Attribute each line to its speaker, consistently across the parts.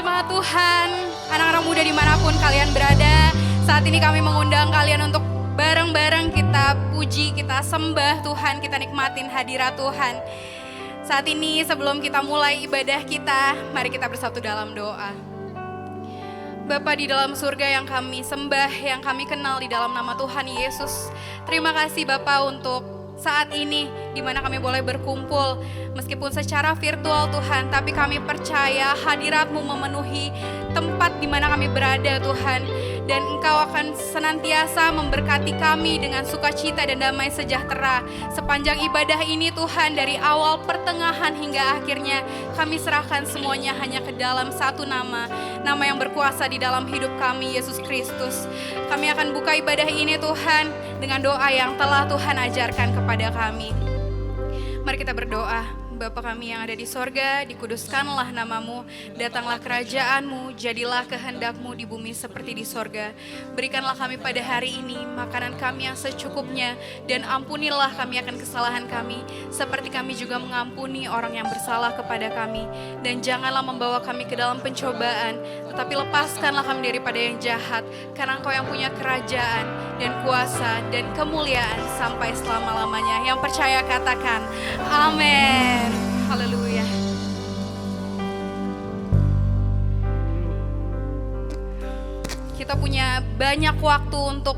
Speaker 1: jemaat Tuhan, anak-anak muda dimanapun kalian berada, saat ini kami mengundang kalian untuk bareng-bareng kita puji, kita sembah Tuhan, kita nikmatin hadirat Tuhan. Saat ini sebelum kita mulai ibadah kita, mari kita bersatu dalam doa. Bapa di dalam surga yang kami sembah, yang kami kenal di dalam nama Tuhan Yesus. Terima kasih Bapa untuk saat ini di mana kami boleh berkumpul meskipun secara virtual Tuhan, tapi kami percaya hadirat-Mu memenuhi tempat di mana kami berada Tuhan, dan Engkau akan senantiasa memberkati kami dengan sukacita dan damai sejahtera sepanjang ibadah ini Tuhan. Dari awal, pertengahan hingga akhirnya kami serahkan semuanya hanya ke dalam satu nama yang berkuasa di dalam hidup kami, Yesus Kristus. Kami akan buka ibadah ini Tuhan dengan doa yang telah Tuhan ajarkan kepada kami. Mari kita berdoa. Bapa kami yang ada di sorga, dikuduskanlah namamu, datanglah kerajaan-Mu, jadilah kehendak-Mu di bumi seperti di sorga. Berikanlah kami pada hari ini makanan kami yang secukupnya, dan ampunilah kami akan kesalahan kami, seperti kami juga mengampuni orang yang bersalah kepada kami. Dan janganlah membawa kami ke dalam pencobaan, tetapi lepaskanlah kami daripada yang jahat, karena Engkau yang punya kerajaan, dan kuasa, dan kemuliaan sampai selama-lamanya. Yang percaya katakan, amin. Haleluya. Kita punya banyak waktu untuk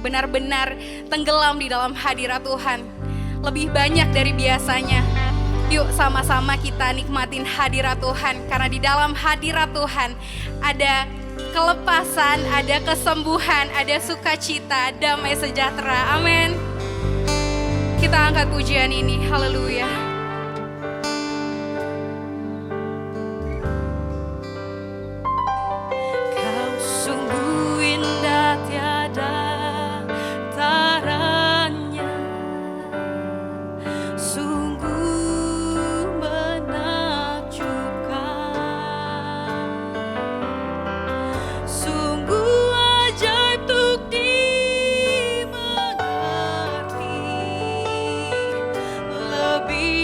Speaker 1: benar-benar tenggelam di dalam hadirat Tuhan. Lebih banyak dari biasanya. Yuk sama-sama kita nikmatin hadirat Tuhan. Karena di dalam hadirat Tuhan ada kelepasan, ada kesembuhan, ada sukacita, damai sejahtera. Amin. Kita angkat pujian ini. Haleluya.
Speaker 2: Lebih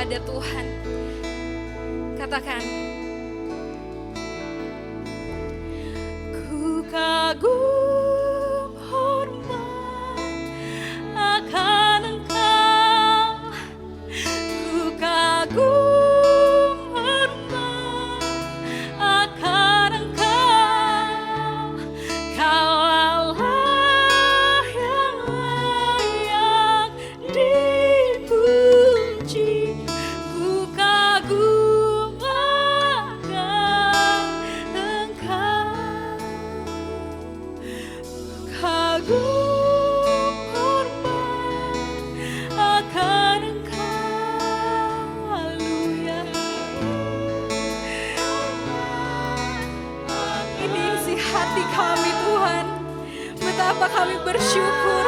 Speaker 1: kepada Tuhan. Katakan, ku kagum hormat akan Engkau, ku kagum hormat akan Engkau, Kau Allah yang layak dipuji. Ku kagum akan Engkau, kagum hormat akan Engkau. Haleluya. Ini isi hati kami Tuhan, betapa kami bersyukur.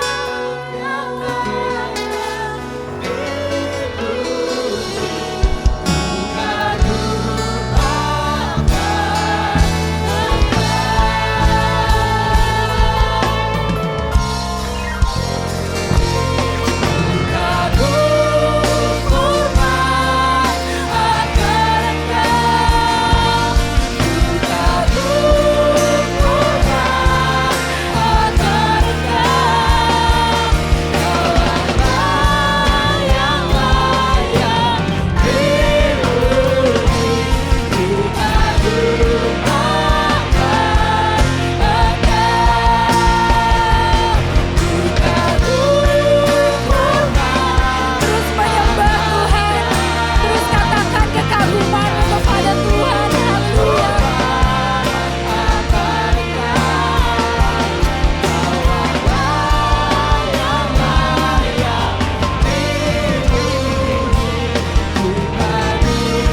Speaker 1: Terus menyembah Tuhan, terus katakan kekagumanmu kepada Tuhan. Haleluya. Ku kagum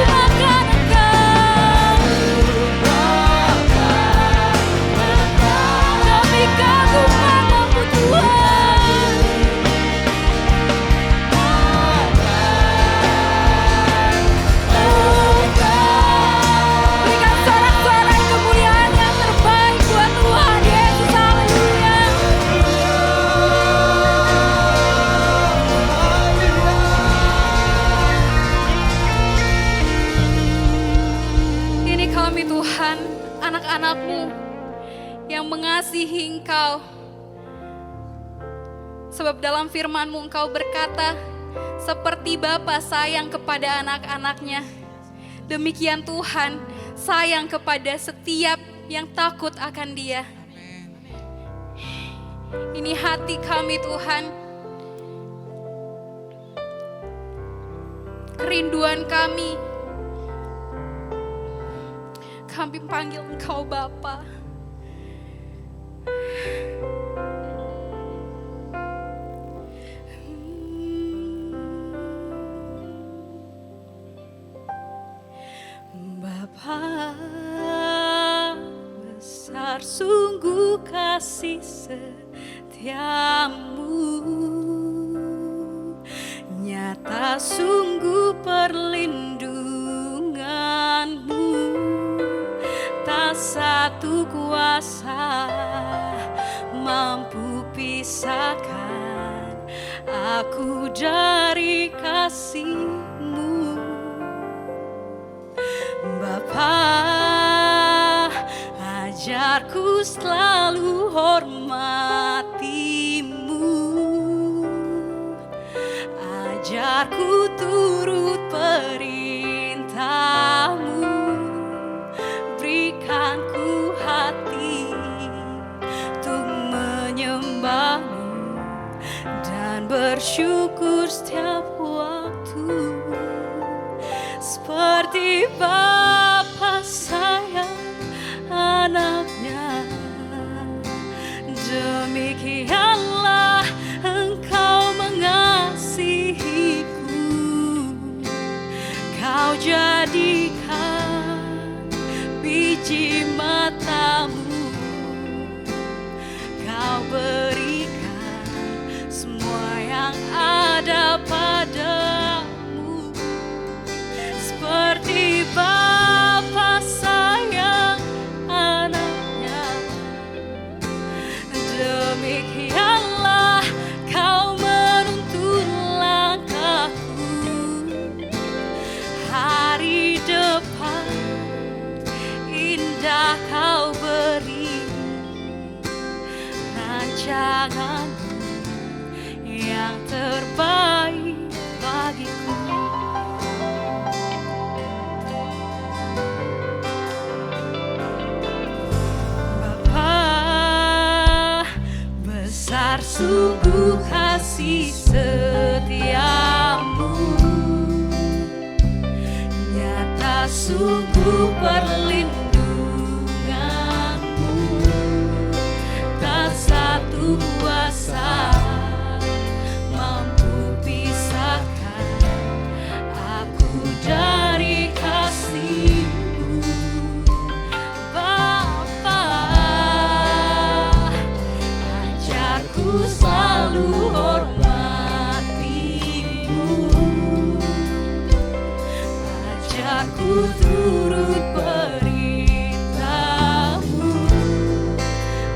Speaker 1: akan Engkau, kami kagum namamu Tuhan. Berikan sorak-sorai kemuliaan yang terbaik buat Tuhan Yesus. Haleluya. Ini kami Tuhan, anak-anak-Mu yang mengasihi Engkau. Sebab dalam firman-Mu Engkau berkata, seperti Bapa sayang kepada anak-anaknya, demikian Tuhan sayang kepada setiap yang takut akan Dia. Ini hati kami Tuhan, kerinduan kami. Kami panggil Engkau Bapa. Bapa, besar sungguh kasih setiamu, nyata sungguh perlindunganmu, tak satu kuasa mampu pisahkan aku dari kasih-Mu. Bapa, ajarku selalu hormati-Mu, ajarku turut perintah-Mu, berikan ku hati untuk menyembah-Mu dan bersyukur setiap waktu. Seperti Bapa sayang anaknya, demikianlah Engkau mengasihiku. Kau jadikan biji mata-Mu, Kau berikan semua yang ada pada Besar sungguh kasih setiamu, nyata sungguh perlindunganmu. Tak satu kuasa mampu pisahkan aku dari kasih-Mu. Bapa, ajarku selalu hormati-Mu, ajarku turut perintah-Mu,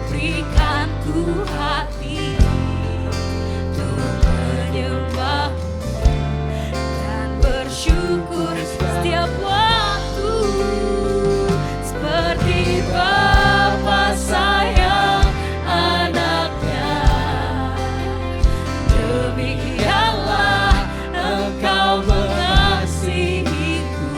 Speaker 1: berikan ku hati untuk menyembah-Mu dan bersyukur setiap waktu, seperti Bapa sayang anaknya, demikianlah Engkau mengasihiku.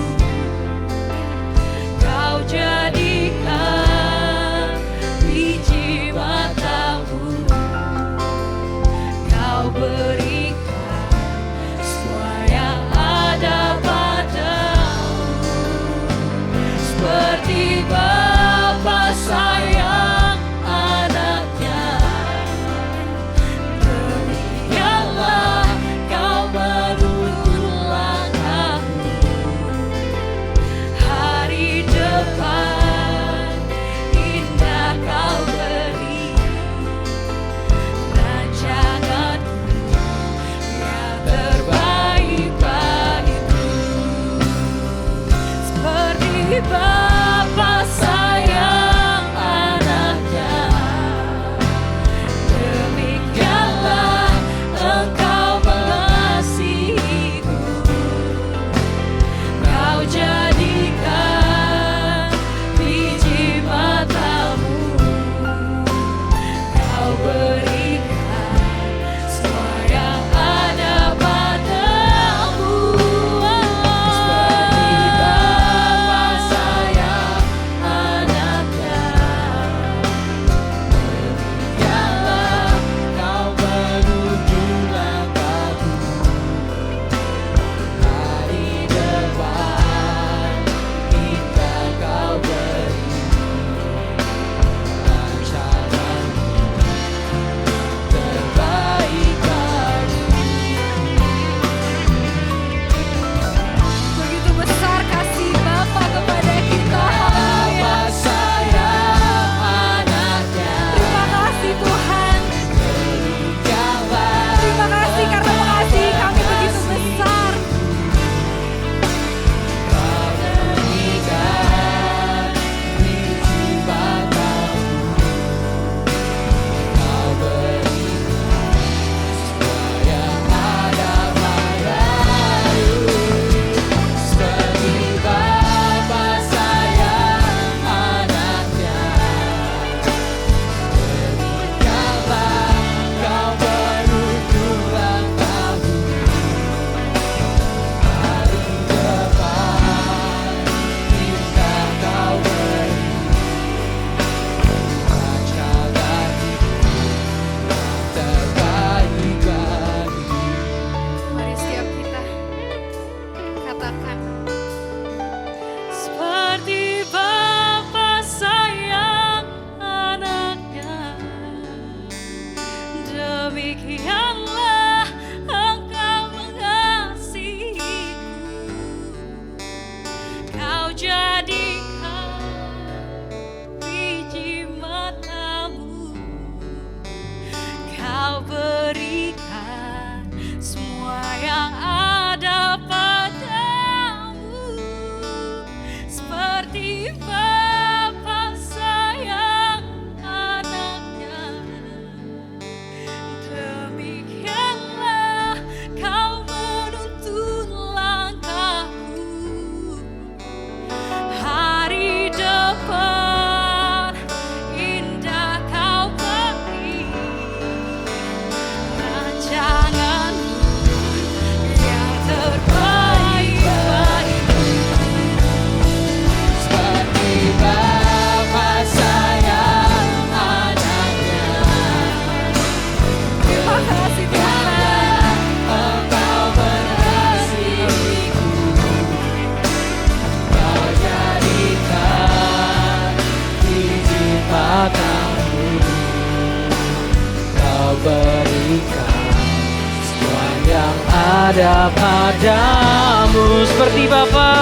Speaker 2: ada padamu seperti Bapa.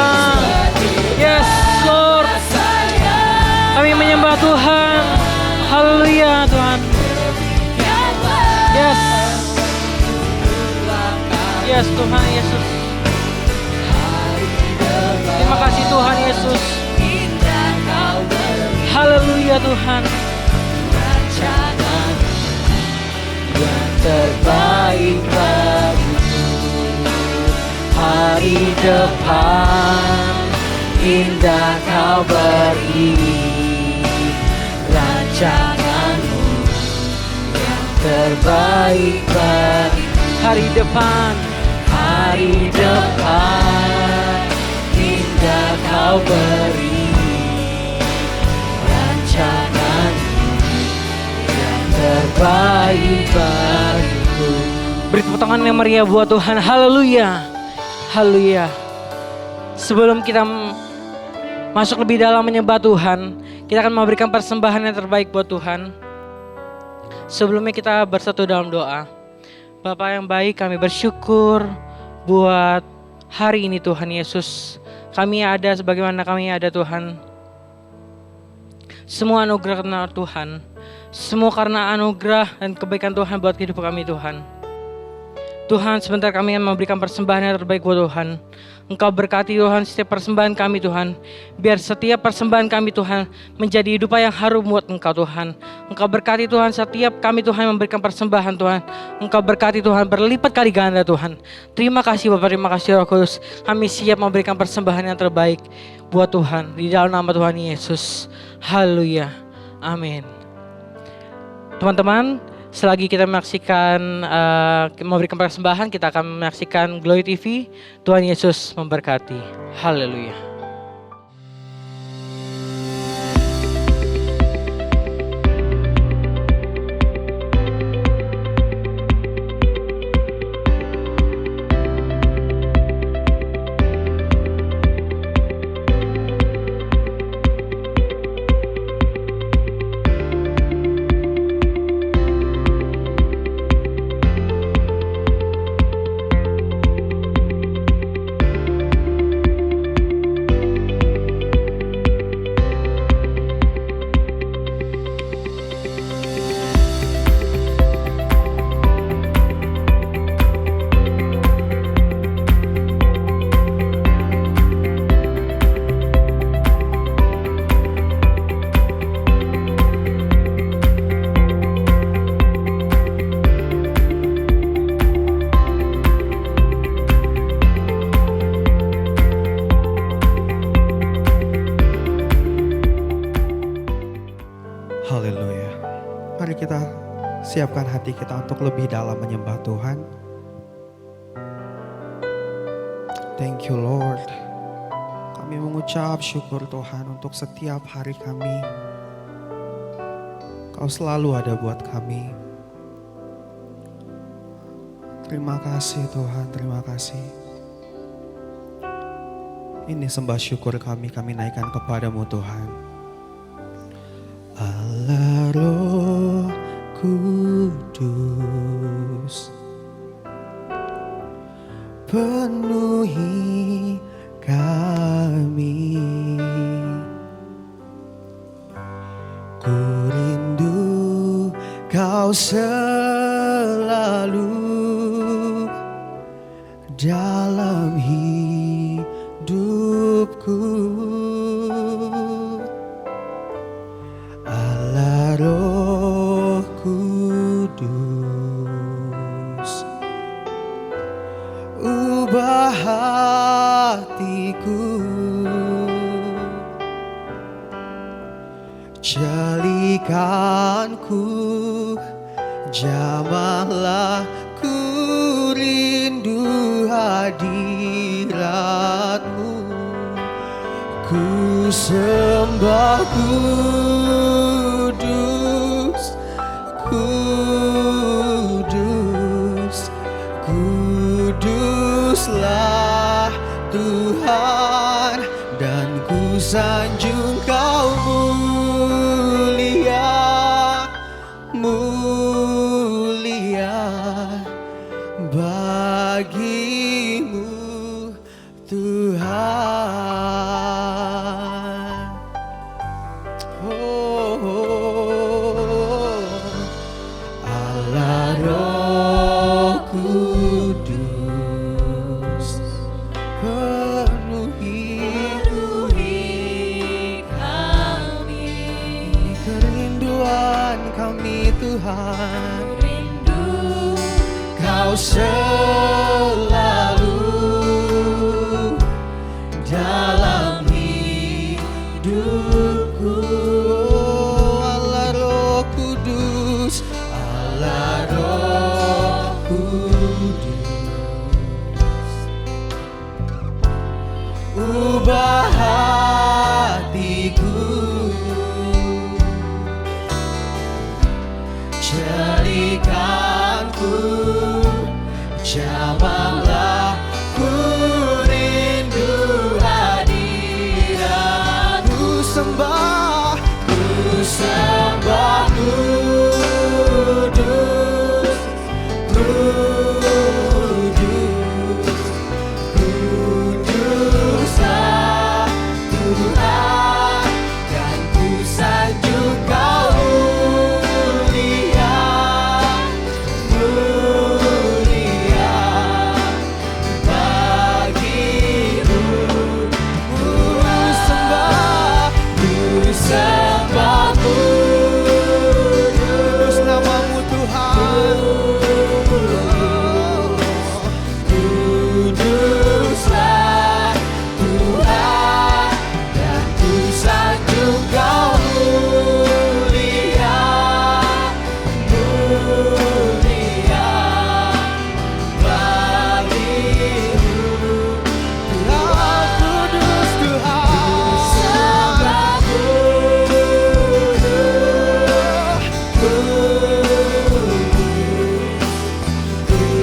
Speaker 2: Yes Lord, kami menyembah Tuhan. Haleluya Tuhan. Yes, yes Tuhan Yesus. Terima kasih Tuhan Yesus. Haleluya Tuhan. Yang terbaik bagiku, hari depan indah kau beri, rancanganmu yang terbaik bagiku. Hari depan indah kau beri, rancanganmu yang terbaik bagiku. Beri tepuk tangan yang meriah buat Tuhan. Haleluya, haleluya. Sebelum kita masuk lebih dalam menyembah Tuhan, kita akan memberikan persembahan yang terbaik buat Tuhan. Sebelumnya kita bersatu dalam doa. Bapa yang baik, kami bersyukur buat hari ini Tuhan Yesus. Kami ada sebagaimana kami ada Tuhan. Semua anugerah karena Tuhan. Semua karena anugerah dan kebaikan Tuhan buat kehidupan kami Tuhan. Tuhan, sebentar kami akan memberikan persembahan yang terbaik buat Tuhan. Engkau berkati Tuhan setiap persembahan kami Tuhan. Biar setiap persembahan kami Tuhan menjadi hidup yang harum buat Engkau Tuhan. Engkau berkati Tuhan setiap kami Tuhan memberikan persembahan Tuhan. Engkau berkati Tuhan berlipat kali ganda Tuhan. Terima kasih Bapak, terima kasih Roh Kudus. Kami siap memberikan persembahan yang terbaik buat Tuhan. Di dalam nama Tuhan Yesus. Haleluya. Amin. Teman-teman, selagi kita menyaksikan memberikan persembahan, kita akan menyaksikan Glory TV. Tuhan Yesus memberkati. Haleluya.
Speaker 3: Haleluya. Mari kita siapkan hati kita untuk lebih dalam menyembah Tuhan. Thank you Lord. Kami mengucap syukur Tuhan untuk setiap hari kami. Kau selalu ada buat kami. Terima kasih Tuhan, terima kasih. Ini sembah syukur kami naikkan kepadamu Tuhan. Allah Roh Kudus, penuhi kami. Ku rindu Kau selalu dalam hidupku. Allah Roh Kudus, ubah hatiku, jalikanku, jamahlah ku rindu hadiratmu. Ku sembah Kudus, Kudus, Kuduslah Tuhan, dan ku sanjung Kau mulia, mulia bagi ubah hatiku, jadikanku jamahlah, ku rindu hadiratmu. Sembah, ku sembah kudus, kudus, kuduslah Tuhan, dan ku sanjung Kau mulia, mulia bagimu. Ku sembah, ku sembah kudus namamu Tuhan. Kuduslah Tuhan, dan ku sanjung Kau mulia, mulia bagimu. Tuhan kudus, Tuhan sembah kudus,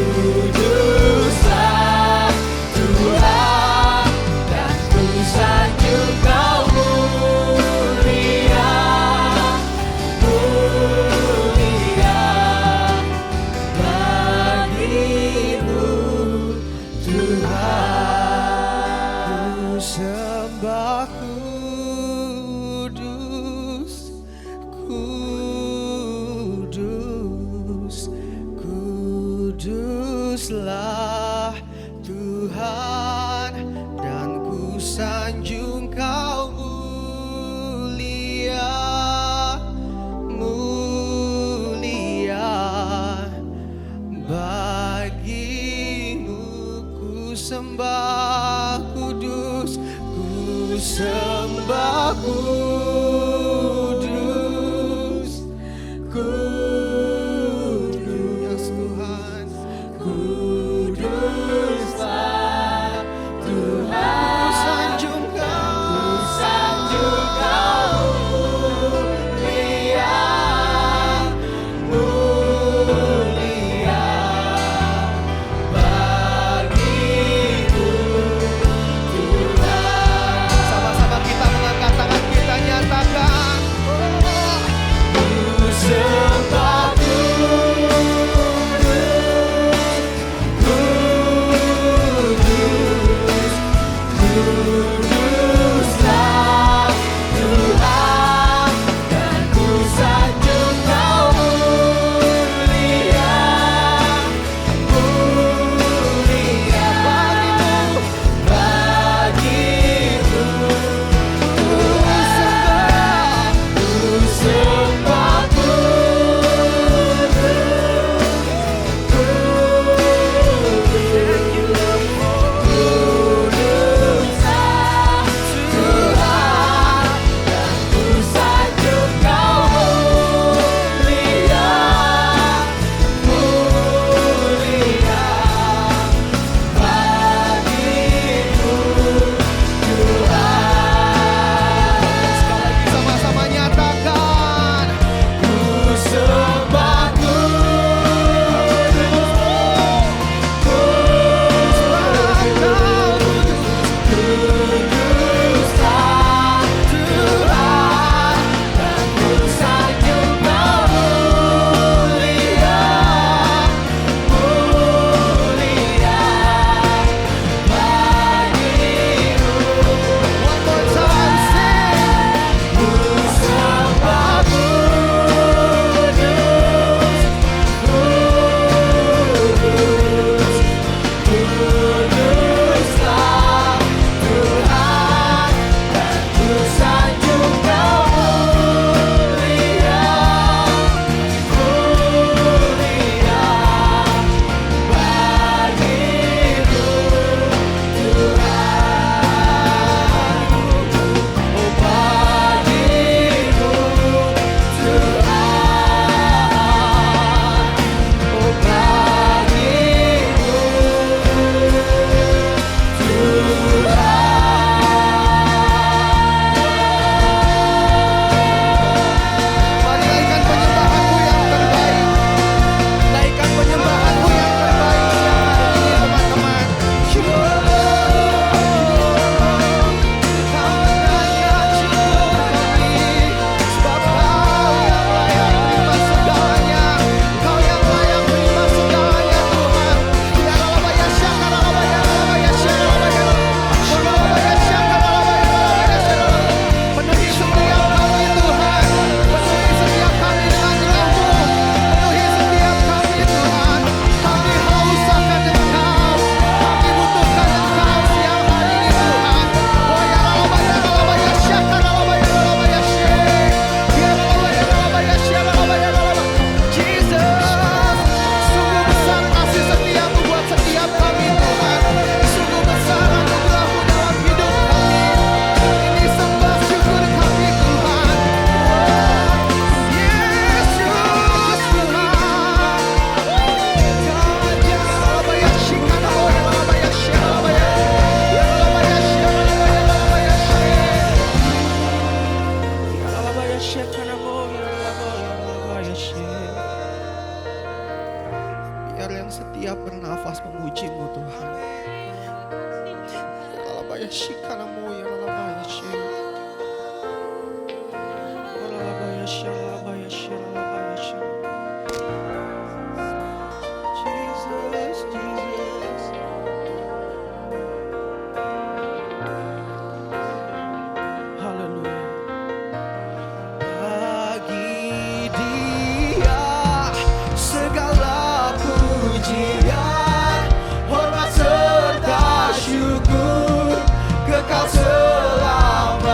Speaker 3: kuduslah Tuhan, dan ku sanjung Kau mulia, mulia bagimu Tuhan. Ku sembah kudus, kudus, kuduslah Tuhan, dan ku sanjung Kau mulia, mulia bagimu. Ku sembah kudus, ku sembah kudus, kudus Tuhan, kuduslah Tuhan. Ku sanjung Kau, sanjung Kau mulia, mulia bagimu Tuhan. Sama-sama kita mengangkat tangan kita, nyatakan Rabaya shikaramoya rabaya shira. Rabaya shira rabaya shira rabaya shira. Jesus, Jesus. Haleluya. Bagi Dia segala pujian, hormat serta syukur kekal selamanya.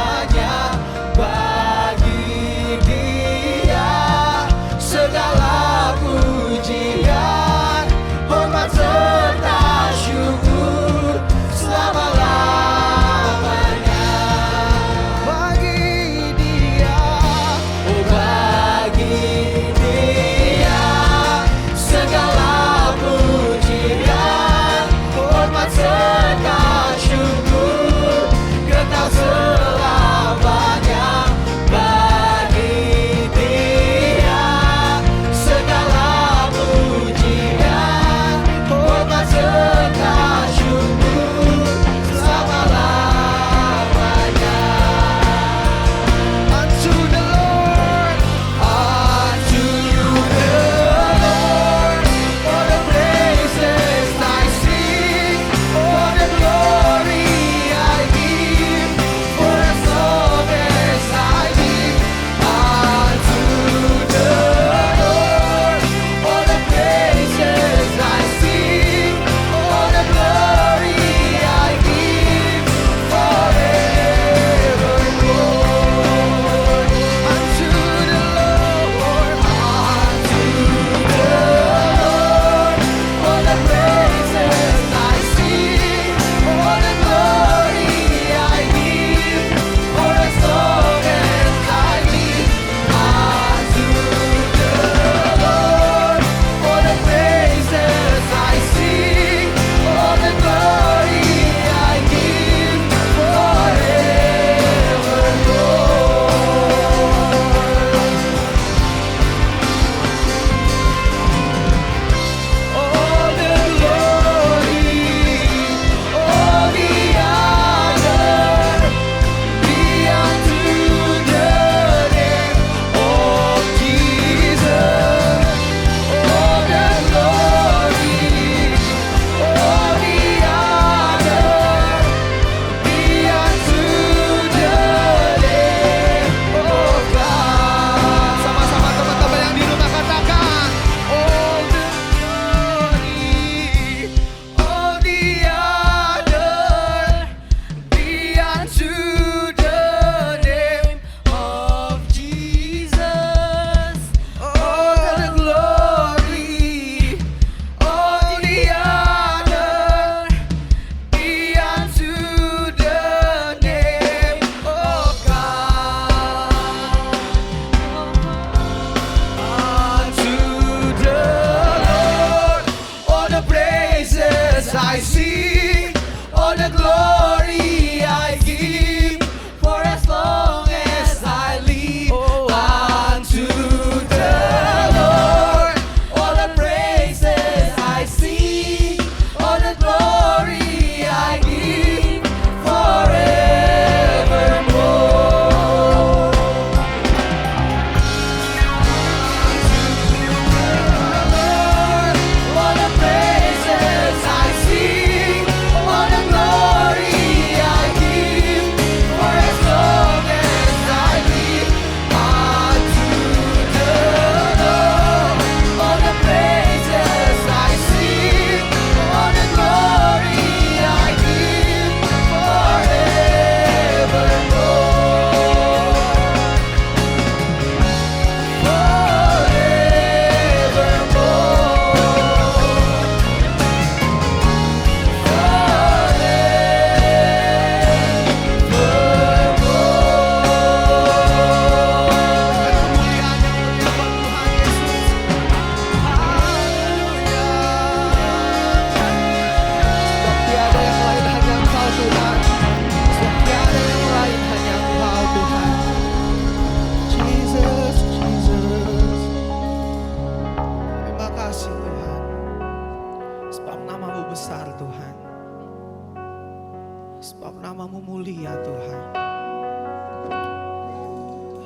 Speaker 3: Sebab nama-Mu mulia Tuhan.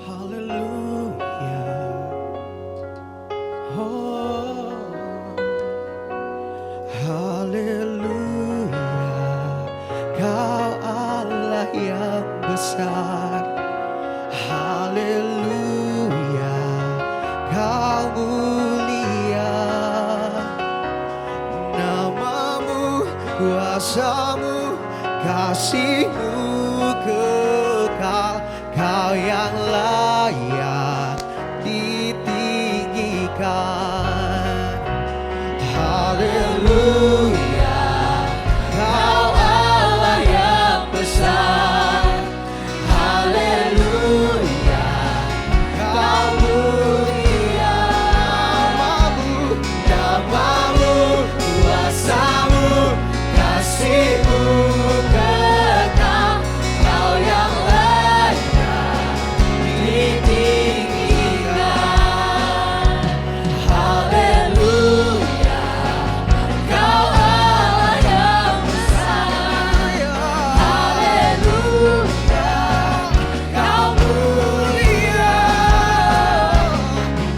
Speaker 3: Haleluya. Oh, haleluya. Kau Allah yang besar. Haleluya. Kau mulia. Nama-Mu, kuasa-Mu, kasih-Mu kekal. Kau yang layak ditinggikan. Haleluya. Kau Allah yang besar. Haleluya. Kau mulia. Nama-Mu, kuasa-Mu, kasih-Mu kekal. Kau yang layak ditinggikan. Haleluya. Kau Allah yang besar. Haleluya. Kau mulia.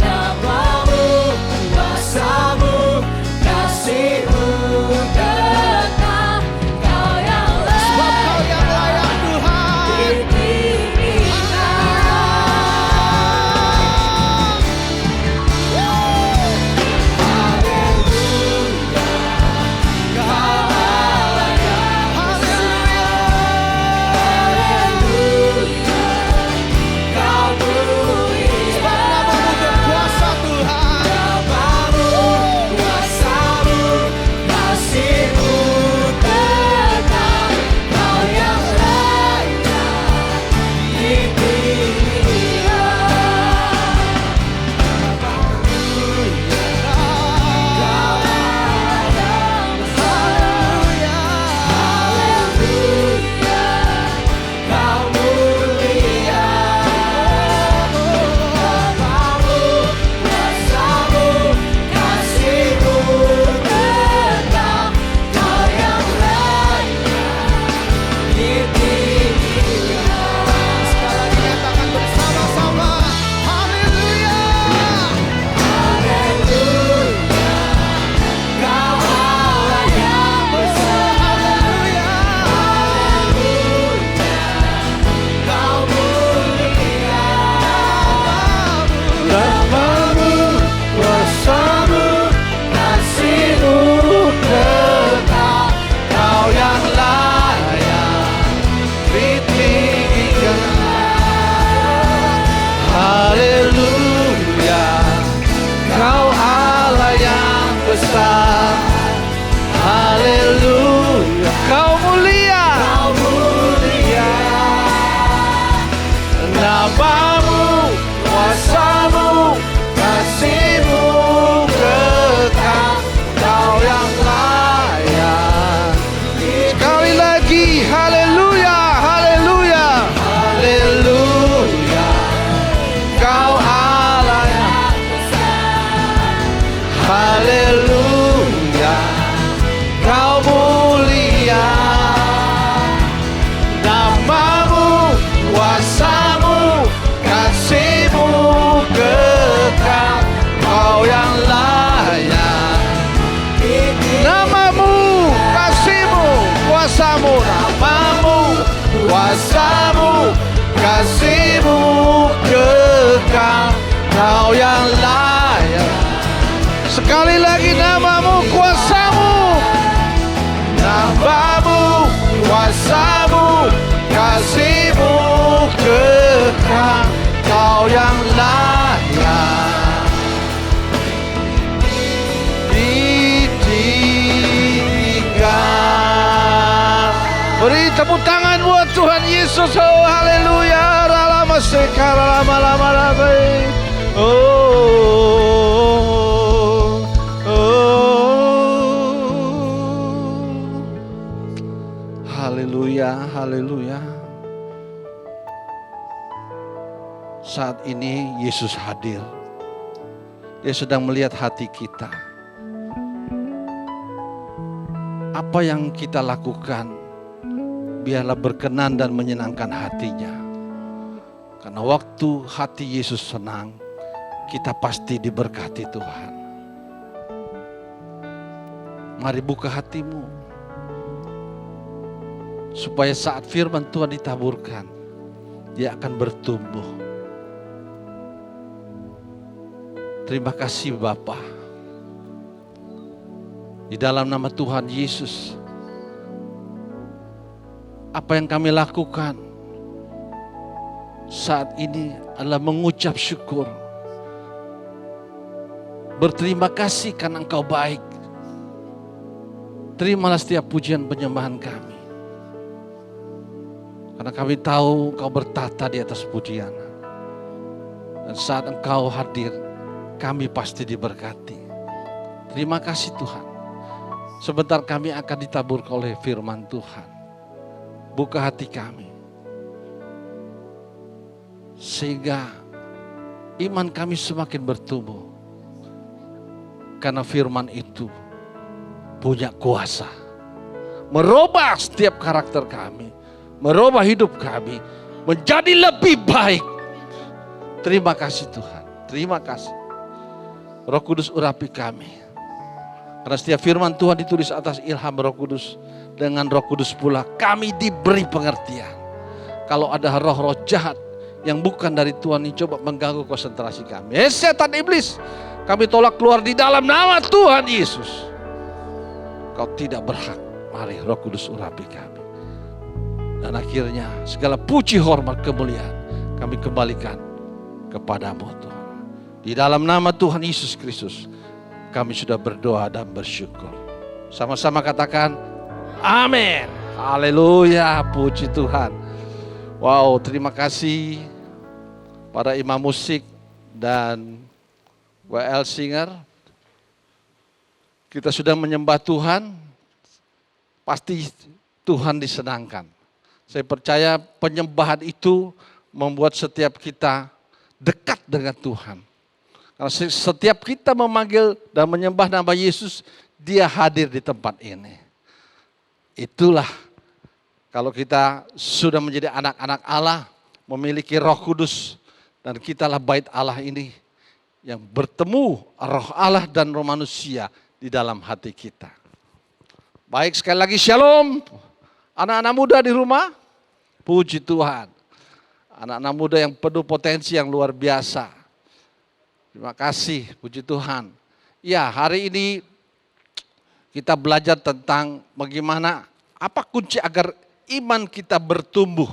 Speaker 3: Nama-Mu, kuasa-Mu, kasih-Mu kekal. Kau yang layak
Speaker 4: kuasa-Mu, kasih-Mu kekal, Kau yang layak. Sekali lagi nama-Mu, kuasa-Mu, nama-Mu, kuasa-Mu, kasih-Mu kekal, Kau yang layak. Beri tepuk tangan buat Tuhan Yesus. Oh haleluya. Ralama sekala lama-lama lama. Oh, haleluya, haleluya. Saat ini Yesus hadir. Dia sedang melihat hati kita. Apa yang kita lakukan biarlah berkenan dan menyenangkan hatinya. Karena waktu hati Yesus senang, kita pasti diberkati Tuhan. Mari buka hatimu, supaya saat firman Tuhan ditaburkan, dia akan bertumbuh. Terima kasih Bapa. Di dalam nama Tuhan Yesus, apa yang kami lakukan saat ini adalah mengucap syukur. Berterima kasih karena Engkau baik. Terimalah setiap pujian penyembahan kami. Karena kami tahu Engkau bertata di atas pujian. Dan saat Engkau hadir, kami pasti diberkati. Terima kasih Tuhan. Sebentar kami akan ditabur oleh firman Tuhan. Buka hati kami. Sehingga iman kami semakin bertumbuh. Karena firman itu punya kuasa. Merubah setiap karakter kami. Merubah hidup kami. Menjadi lebih baik. Terima kasih Tuhan. Terima kasih. Roh Kudus urapi kami. Karena setiap firman Tuhan ditulis atas ilham Roh Kudus. Dengan Roh Kudus pula kami diberi pengertian. Kalau ada roh-roh jahat yang bukan dari Tuhan ini coba mengganggu konsentrasi kami. Setan iblis, kami tolak keluar di dalam nama Tuhan Yesus. Kau tidak berhak. Mari Roh Kudus urapi kami. Dan akhirnya segala puji, hormat, kemuliaan kami kembalikan kepadamu Tuhan. Di dalam nama Tuhan Yesus Kristus kami sudah berdoa dan bersyukur. Sama-sama katakan amin. Haleluya, puji Tuhan. Wow, terima kasih para imam musik dan WL Singer. Kita sudah menyembah Tuhan, pasti Tuhan disenangkan. Saya percaya penyembahan itu membuat setiap kita dekat dengan Tuhan. Karena setiap kita memanggil dan menyembah nama Yesus, Dia hadir di tempat ini. Itulah kalau kita sudah menjadi anak-anak Allah, memiliki Roh Kudus, dan kitalah bait Allah ini yang bertemu Roh Allah dan Roh manusia di dalam hati kita. Baik, sekali lagi shalom. Anak-anak muda di rumah, puji Tuhan. Anak-anak muda yang penuh potensi yang luar biasa. Terima kasih, puji Tuhan. Ya, hari ini kita belajar tentang bagaimana, apa kunci agar iman kita bertumbuh.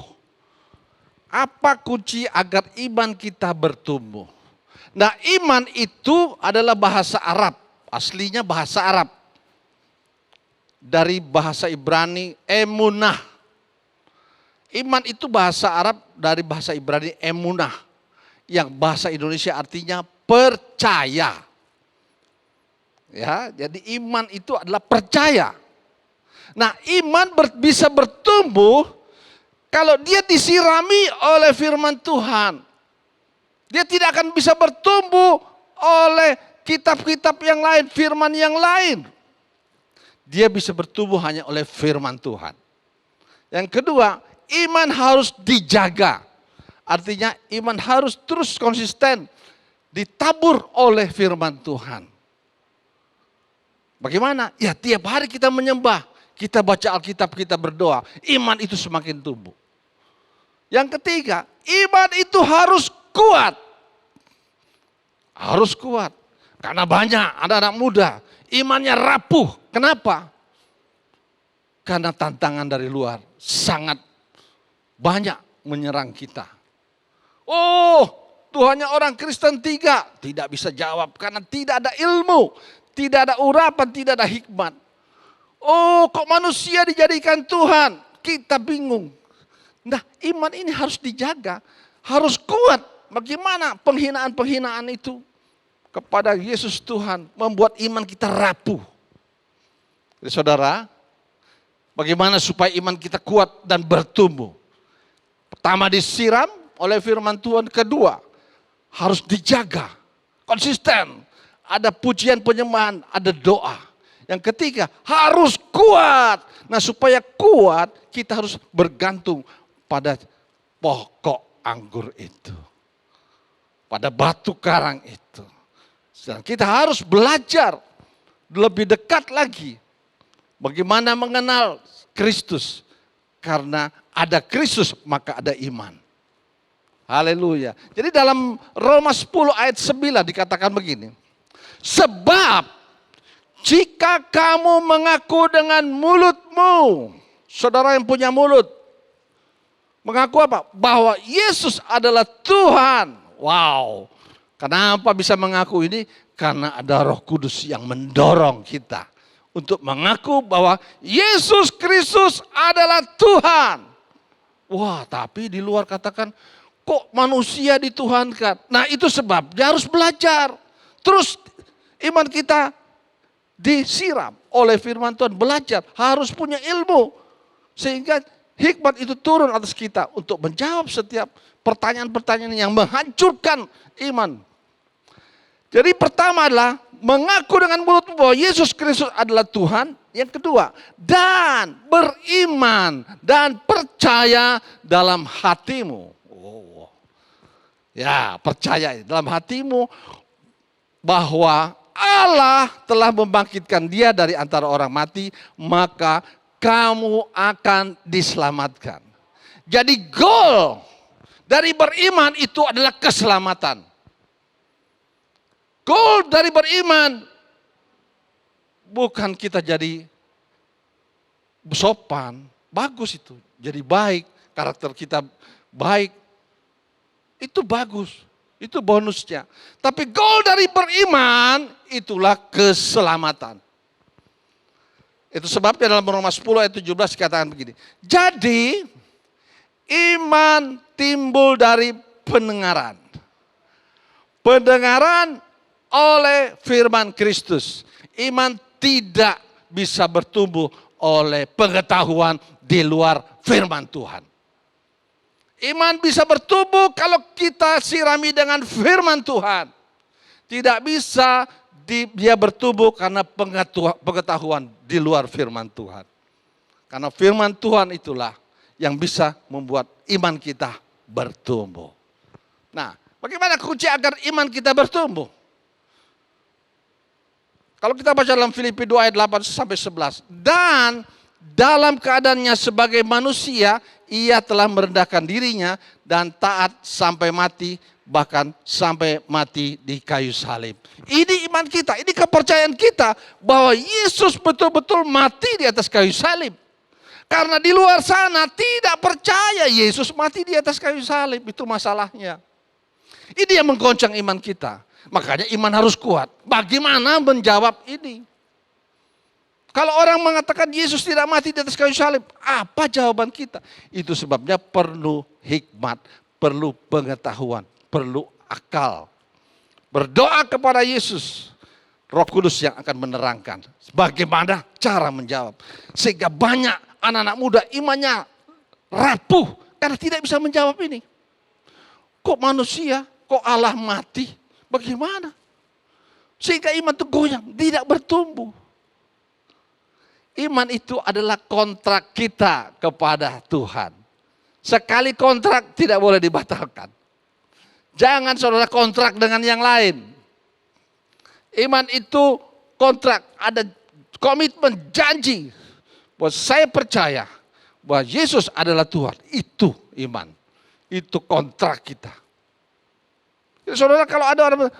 Speaker 4: Apa kunci agar iman kita bertumbuh? Nah, iman itu adalah bahasa Arab, aslinya bahasa Arab. Dari bahasa Ibrani, emunah. Iman itu bahasa Arab dari bahasa Ibrani emunah. Yang bahasa Indonesia artinya percaya. Ya, jadi iman itu adalah percaya. Nah, iman bisa bertumbuh kalau dia disirami oleh firman Tuhan. Dia tidak akan bisa bertumbuh oleh kitab-kitab yang lain, firman yang lain. Dia bisa bertumbuh hanya oleh firman Tuhan. Yang kedua, iman harus dijaga. Artinya iman harus terus konsisten, ditabur oleh firman Tuhan. Bagaimana? Ya tiap hari kita menyembah, kita baca Alkitab, kita berdoa, iman itu semakin tumbuh. Yang ketiga, iman itu harus kuat. Harus kuat. Karena banyak anak-anak muda, imannya rapuh. Kenapa? Karena tantangan dari luar sangat banyak menyerang kita. Oh, Tuhannya orang Kristen tidak bisa jawab karena tidak ada ilmu, tidak ada urapan, tidak ada hikmat. Oh, kok manusia dijadikan Tuhan? Kita bingung. Nah, iman ini harus dijaga, harus kuat. Bagaimana penghinaan-penghinaan itu kepada Yesus Tuhan membuat iman kita rapuh. Jadi, saudara, bagaimana supaya iman kita kuat dan bertumbuh? Pertama, disiram oleh firman Tuhan. Kedua, harus dijaga, konsisten. Ada pujian penyembahan, ada doa. Yang ketiga, harus kuat. Nah, supaya kuat, kita harus bergantung pada pokok anggur itu. Pada batu karang itu. Dan kita harus belajar lebih dekat lagi bagaimana mengenal Kristus. Karena ada Kristus maka ada iman. Haleluya. Jadi dalam Roma 10 ayat 9 dikatakan begini. Sebab jika kamu mengaku dengan mulutmu, saudara yang punya mulut, mengaku apa? Bahwa Yesus adalah Tuhan. Wow. Kenapa bisa mengaku ini? Karena ada Roh Kudus yang mendorong kita untuk mengaku bahwa Yesus Kristus adalah Tuhan. Wah, tapi di luar katakan, kok manusia dituhankan? Nah, itu sebabnya harus belajar. Terus iman kita disiram oleh firman Tuhan, belajar, harus punya ilmu. Sehingga hikmat itu turun atas kita untuk menjawab setiap pertanyaan-pertanyaan yang menghancurkan iman. Jadi pertama adalah mengaku dengan mulut bahwa Yesus Kristus adalah Tuhan. Yang kedua, dan beriman dan percaya dalam hatimu. Oh. Ya, percaya dalam hatimu bahwa Allah telah membangkitkan dia dari antara orang mati, maka kamu akan diselamatkan. Jadi goal dari beriman itu adalah keselamatan. Goal dari beriman bukan kita jadi sopan, bagus itu. Jadi baik, karakter kita baik, itu bagus, itu bonusnya. Tapi goal dari beriman itulah keselamatan. Itu sebabnya dalam Roma 10 ayat 17 dikatakan begini. Jadi iman timbul dari pendengaran. Pendengaran oleh firman Kristus. Iman tidak bisa bertumbuh oleh pengetahuan di luar firman Tuhan. Iman bisa bertumbuh kalau kita sirami dengan firman Tuhan. Tidak bisa dia bertumbuh karena pengetahuan di luar firman Tuhan. Karena firman Tuhan itulah yang bisa membuat iman kita bertumbuh. Nah, bagaimana kunci agar iman kita bertumbuh? Kalau kita baca dalam Filipi 2 ayat 8 sampai 11. Dan dalam keadaannya sebagai manusia, ia telah merendahkan dirinya dan taat sampai mati, bahkan sampai mati di kayu salib. Ini iman kita, ini kepercayaan kita bahwa Yesus betul-betul mati di atas kayu salib. Karena di luar sana tidak percaya Yesus mati di atas kayu salib, itu masalahnya. Ini yang menggoncang iman kita. Makanya iman harus kuat. Bagaimana menjawab ini? Kalau orang mengatakan Yesus tidak mati di atas kayu salib, apa jawaban kita? Itu sebabnya perlu hikmat, perlu pengetahuan, perlu akal. Berdoa kepada Yesus, Roh Kudus yang akan menerangkan bagaimana cara menjawab. Sehingga banyak anak-anak muda imannya rapuh karena tidak bisa menjawab ini. Kok manusia, kok Allah mati? Bagaimana? Sehingga iman itu goyang, tidak bertumbuh. Iman itu adalah kontrak kita kepada Tuhan. Sekali kontrak tidak boleh dibatalkan. Jangan saudara kontrak dengan yang lain. Iman itu kontrak, ada komitmen, janji. Bahwa saya percaya bahwa Yesus adalah Tuhan. Itu iman. Itu kontrak kita. Saudara, kalau ada orang,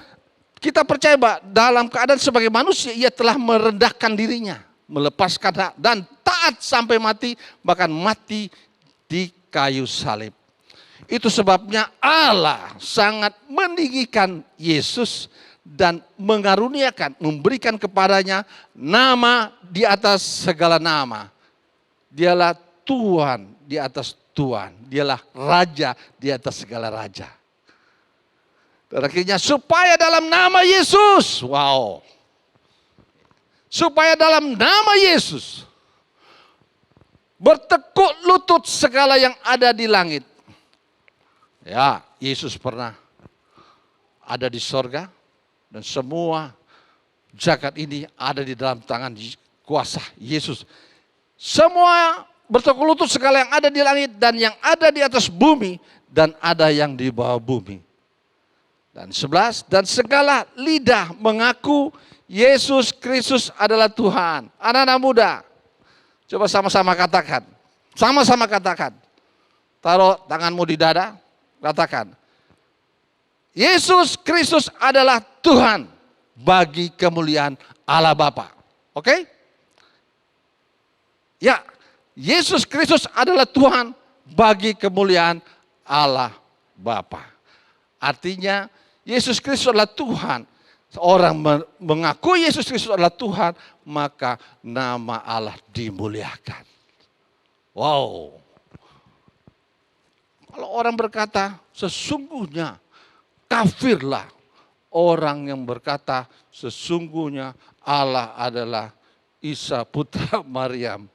Speaker 4: kita percaya bahwa dalam keadaan sebagai manusia, ia telah merendahkan dirinya, melepaskan hak dan taat sampai mati, bahkan mati di kayu salib. Itu sebabnya Allah sangat meninggikan Yesus dan mengaruniakan, memberikan kepadanya nama di atas segala nama. Dialah Tuhan di atas Tuhan, dialah Raja di atas segala raja. Dan akhirnya supaya dalam nama Yesus, wow. Supaya dalam nama Yesus bertekuk lutut segala yang ada di langit. Ya, Yesus pernah ada di sorga dan semua jagat ini ada di dalam tangan kuasa Yesus. Semua bertekuk lutut segala yang ada di langit dan yang ada di atas bumi dan ada yang di bawah bumi. Dan 11, dan segala lidah mengaku Yesus Kristus adalah Tuhan. Anak-anak muda, coba sama-sama katakan. Sama-sama katakan. Taruh tanganmu di dada, katakan. Yesus Kristus adalah Tuhan bagi kemuliaan Allah Bapa. Oke? Ya, Yesus Kristus adalah Tuhan bagi kemuliaan Allah Bapa. Artinya Yesus Kristus adalah Tuhan. Seorang mengaku Yesus Kristus adalah Tuhan, maka nama Allah dimuliakan. Wow. Kalau orang berkata sesungguhnya, kafirlah orang yang berkata sesungguhnya Allah adalah Isa putra Maryam.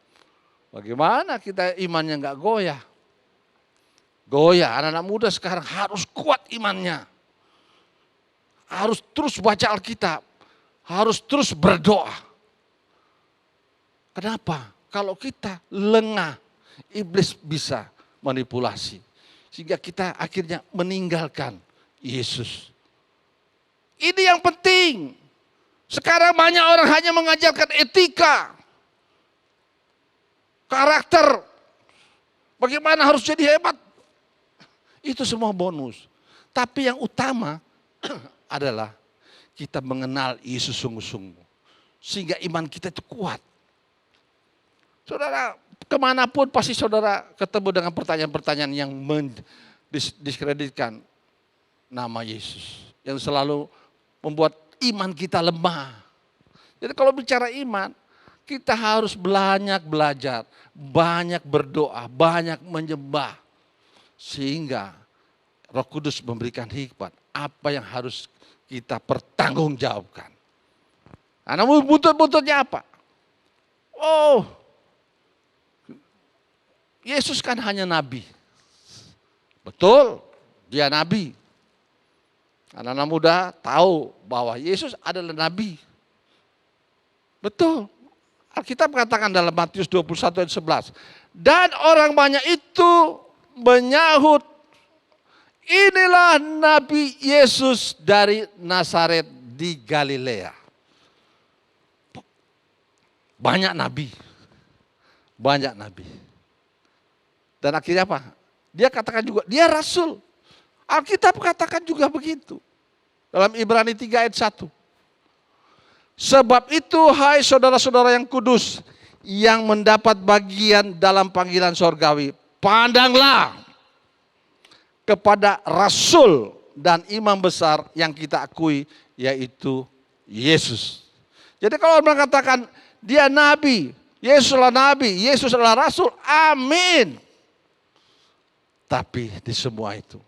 Speaker 4: Bagaimana kita imannya nggak goyah? Goyah, anak-anak muda sekarang harus kuat imannya. Harus terus baca Alkitab. Harus terus berdoa. Kenapa? Kalau kita lengah, iblis bisa manipulasi. Sehingga kita akhirnya meninggalkan Yesus. Ini yang penting. Sekarang banyak orang hanya mengajarkan etika. Karakter. Bagaimana harus jadi hebat. Itu semua bonus. Tapi yang utama adalah kita mengenal Yesus sungguh-sungguh. Sehingga iman kita itu kuat. Saudara, kemanapun pasti saudara ketemu dengan pertanyaan-pertanyaan yang mendiskreditkan nama Yesus. Yang selalu membuat iman kita lemah. Jadi kalau bicara iman, kita harus banyak belajar, banyak berdoa, banyak menyembah. Sehingga Roh Kudus memberikan hikmat apa yang harus kita pertanggungjawabkan. Namun buntut-buntutnya apa? Oh, Yesus kan hanya nabi. Betul, dia nabi. Anak-anak muda tahu bahwa Yesus adalah nabi. Betul. Alkitab mengatakan dalam Matius 21 ayat 11. Dan orang banyak itu menyahut, inilah Nabi Yesus dari Nazaret di Galilea. Banyak nabi. Banyak nabi. Dan akhirnya apa? Dia katakan juga, dia rasul. Alkitab katakan juga begitu. Dalam Ibrani 3 ayat 1. Sebab itu hai saudara-saudara yang kudus, yang mendapat bagian dalam panggilan sorgawi, pandanglah kepada rasul dan imam besar yang kita akui, yaitu Yesus. Jadi kalau orang katakan dia nabi, Yesus adalah nabi, Yesus adalah rasul, amin. Tapi di semua itu,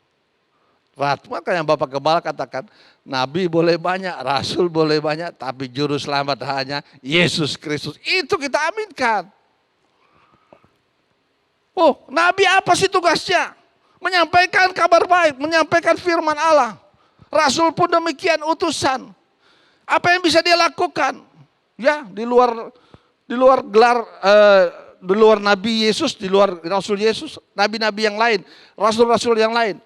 Speaker 4: maka yang Bapak Gembala katakan, nabi boleh banyak, rasul boleh banyak, tapi juru selamat hanya Yesus Kristus. Itu kita aminkan. Oh, nabi apa sih tugasnya? Menyampaikan kabar baik, menyampaikan firman Allah. Rasul pun demikian utusan. Apa yang bisa dia lakukan? Ya, di luar gelar, di luar Nabi Yesus, di luar Rasul Yesus, nabi-nabi yang lain, rasul-rasul yang lain.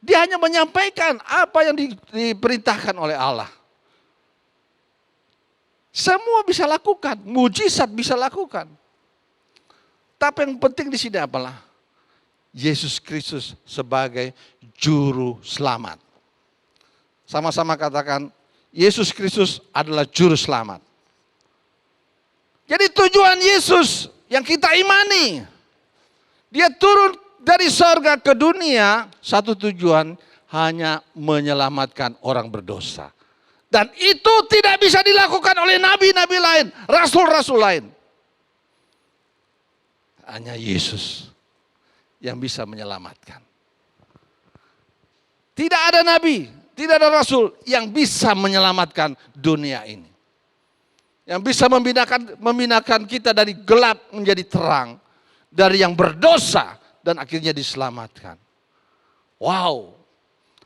Speaker 4: Dia hanya menyampaikan apa yang diperintahkan oleh Allah. Semua bisa lakukan, mujizat bisa lakukan. Tapi yang penting di sini apalah? Yesus Kristus sebagai juru selamat. Sama-sama katakan, Yesus Kristus adalah juru selamat. Jadi tujuan Yesus yang kita imani, dia turun dari sorga ke dunia, satu tujuan, hanya menyelamatkan orang berdosa. Dan itu tidak bisa dilakukan oleh nabi-nabi lain, rasul-rasul lain. Hanya Yesus yang bisa menyelamatkan. Tidak ada nabi, tidak ada rasul yang bisa menyelamatkan dunia ini. Yang bisa membinakan kita dari gelap menjadi terang. Dari yang berdosa dan akhirnya diselamatkan. Wow,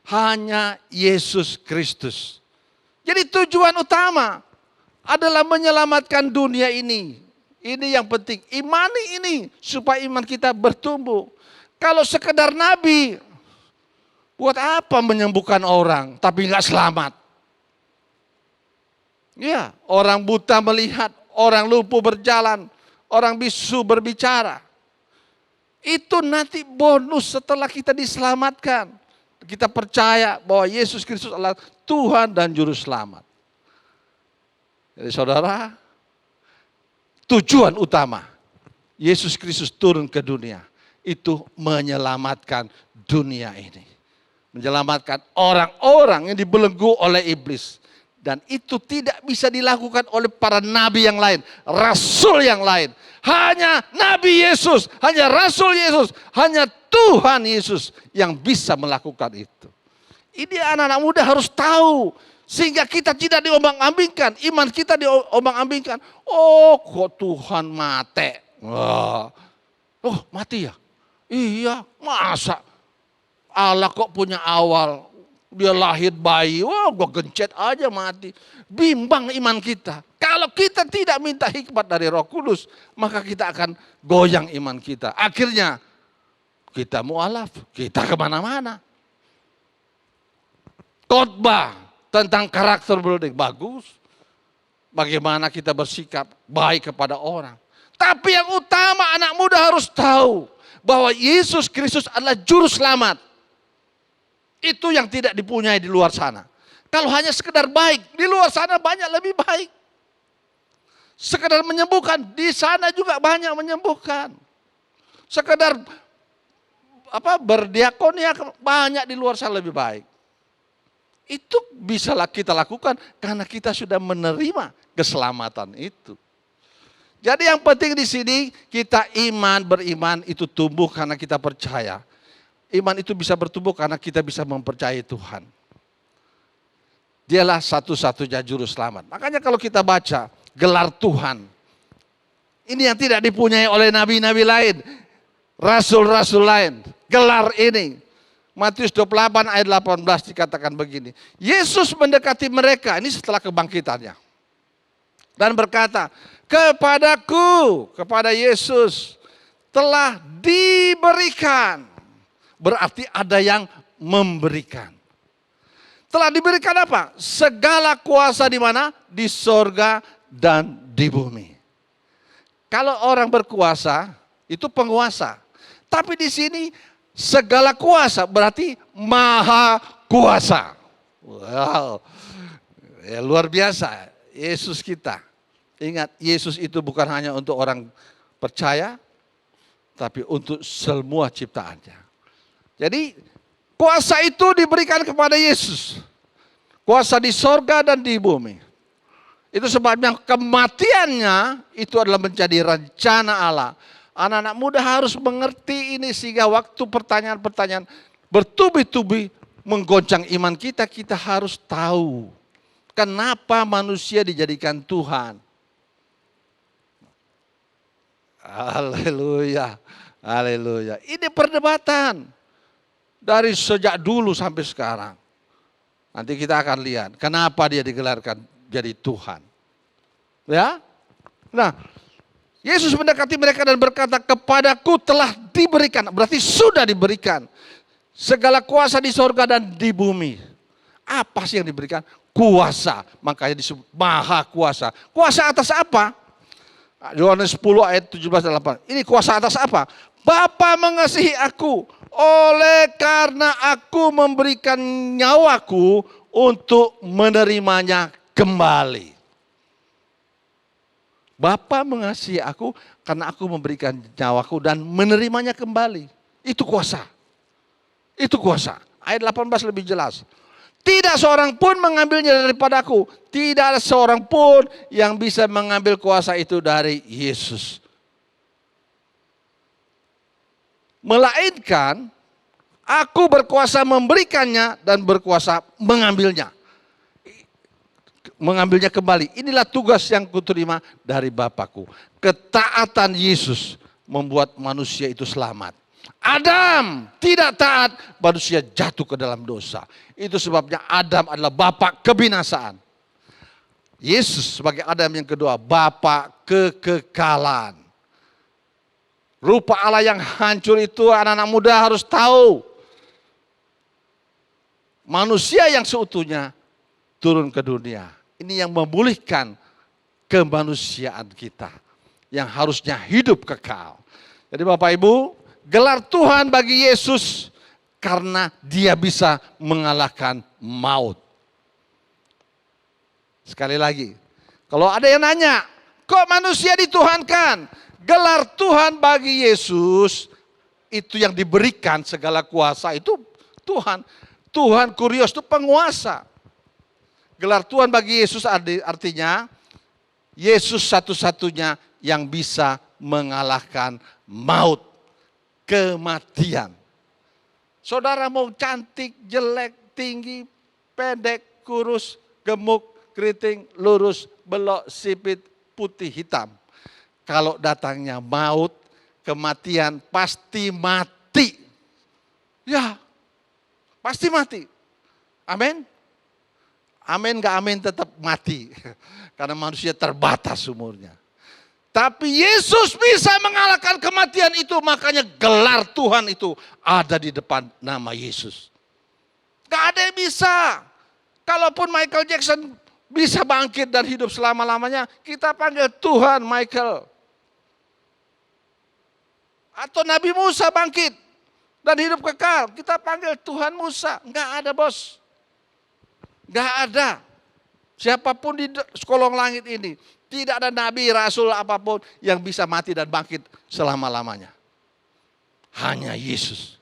Speaker 4: hanya Yesus Kristus. Jadi tujuan utama adalah menyelamatkan dunia ini. Ini yang penting. Imani ini supaya iman kita bertumbuh. Kalau sekedar nabi, buat apa menyembuhkan orang tapi nggak selamat? Ya, orang buta melihat, orang lumpuh berjalan, orang bisu berbicara. Itu nanti bonus setelah kita diselamatkan. Kita percaya bahwa Yesus Kristus adalah Tuhan dan Juru Selamat. Jadi saudara, tujuan utama Yesus Kristus turun ke dunia itu menyelamatkan dunia ini. Menyelamatkan orang-orang yang dibelenggu oleh iblis. Dan itu tidak bisa dilakukan oleh para nabi yang lain, rasul yang lain. Hanya Nabi Yesus, hanya Rasul Yesus, hanya Tuhan Yesus yang bisa melakukan itu. Ini anak-anak muda harus tahu. Sehingga kita tidak diombang-ambingkan, iman kita diombang-ambingkan. Oh kok Tuhan mati? Oh mati ya? Iya, masa? Allah kok punya awal, dia lahir bayi, wah gue gencet aja mati. Bimbang iman kita. Kalau kita tidak minta hikmat dari Roh Kudus, maka kita akan goyang iman kita. Akhirnya kita mualaf, kita kemana-mana. Khotbah tentang karakter building, bagus. Bagaimana kita bersikap baik kepada orang. Tapi yang utama anak muda harus tahu bahwa Yesus Kristus adalah Juru Selamat. Itu yang tidak dipunyai di luar sana. Kalau hanya sekedar baik, di luar sana banyak lebih baik. Sekedar menyembuhkan, di sana juga banyak menyembuhkan. Sekedar berdiakonia, banyak di luar sana lebih baik. Itu bisa kita lakukan karena kita sudah menerima keselamatan itu. Jadi yang penting di sini kita beriman itu tumbuh karena kita percaya. Iman itu bisa bertumbuh karena kita bisa mempercayai Tuhan. Dialah satu-satunya juru selamat. Makanya kalau kita baca gelar Tuhan, ini yang tidak dipunyai oleh nabi-nabi lain, rasul-rasul lain. Gelar ini, Matius 28 ayat 18 dikatakan begini. Yesus mendekati mereka, ini setelah kebangkitannya. Dan berkata, kepada Yesus telah diberikan. Berarti ada yang memberikan. Telah diberikan apa? Segala kuasa di mana? Di sorga dan di bumi. Kalau orang berkuasa, itu penguasa. Tapi di sini segala kuasa berarti maha kuasa. Wow, ya, luar biasa. Yesus kita. Ingat, Yesus itu bukan hanya untuk orang percaya, tapi untuk semua ciptaannya. Jadi kuasa itu diberikan kepada Yesus. Kuasa di sorga dan di bumi. Itu sebabnya kematiannya itu adalah menjadi rencana Allah. Anak-anak muda harus mengerti ini sehingga waktu pertanyaan-pertanyaan bertubi-tubi menggoncang iman kita, kita harus tahu kenapa manusia dijadikan Tuhan. Haleluya, haleluya. Ini perdebatan. Dari sejak dulu sampai sekarang. Nanti kita akan lihat kenapa dia digelarkan jadi Tuhan. Ya. Nah, Yesus mendekati mereka dan berkata, kepadaku telah diberikan. Berarti sudah diberikan. Segala kuasa di sorga dan di bumi. Apa sih yang diberikan? Kuasa. Makanya disebut maha kuasa. Kuasa atas apa? Yohanes 10 ayat 17-18. Ini kuasa atas apa? Bapa mengasihi aku. Oleh karena aku memberikan nyawaku untuk menerimanya kembali. Bapa mengasihi aku karena aku memberikan nyawaku dan menerimanya kembali. Itu kuasa. Itu kuasa. Ayat 18 lebih jelas. Tidak seorang pun mengambilnya daripadaku. Tidak ada seorang pun yang bisa mengambil kuasa itu dari Yesus. Melainkan aku berkuasa memberikannya dan berkuasa mengambilnya. Mengambilnya kembali. Inilah tugas yang kuterima dari Bapakku. Ketaatan Yesus membuat manusia itu selamat. Adam tidak taat, manusia jatuh ke dalam dosa. Itu sebabnya Adam adalah bapak kebinasaan. Yesus sebagai Adam yang kedua, Bapa kekekalan. Rupa Allah yang hancur itu anak-anak muda harus tahu. Manusia yang seutuhnya turun ke dunia. Ini yang memulihkan kemanusiaan kita. Yang harusnya hidup kekal. Jadi Bapak Ibu, gelar Tuhan bagi Yesus karena dia bisa mengalahkan maut. Sekali lagi, kalau ada yang nanya, kok manusia dituhankan? Gelar Tuhan bagi Yesus, itu yang diberikan segala kuasa, itu Tuhan. Tuhan Kurios itu penguasa. Gelar Tuhan bagi Yesus artinya, Yesus satu-satunya yang bisa mengalahkan maut, kematian. Saudara mau cantik, jelek, tinggi, pendek, kurus, gemuk, keriting, lurus, belok, sipit, putih, hitam. Kalau datangnya maut, kematian, pasti mati. Ya, pasti mati. Amin. Amin gak amin tetap mati. Karena manusia terbatas umurnya. Tapi Yesus bisa mengalahkan kematian itu. Makanya gelar Tuhan itu ada di depan nama Yesus. Gak ada yang bisa. Kalaupun Michael Jackson bisa bangkit dan hidup selama-lamanya, kita panggil Tuhan Michael. Atau Nabi Musa bangkit dan hidup kekal, kita panggil Tuhan Musa. Enggak ada bos. Enggak ada. Siapapun di sekolong langit ini, tidak ada nabi, rasul apapun yang bisa mati dan bangkit selama-lamanya. Hanya Yesus.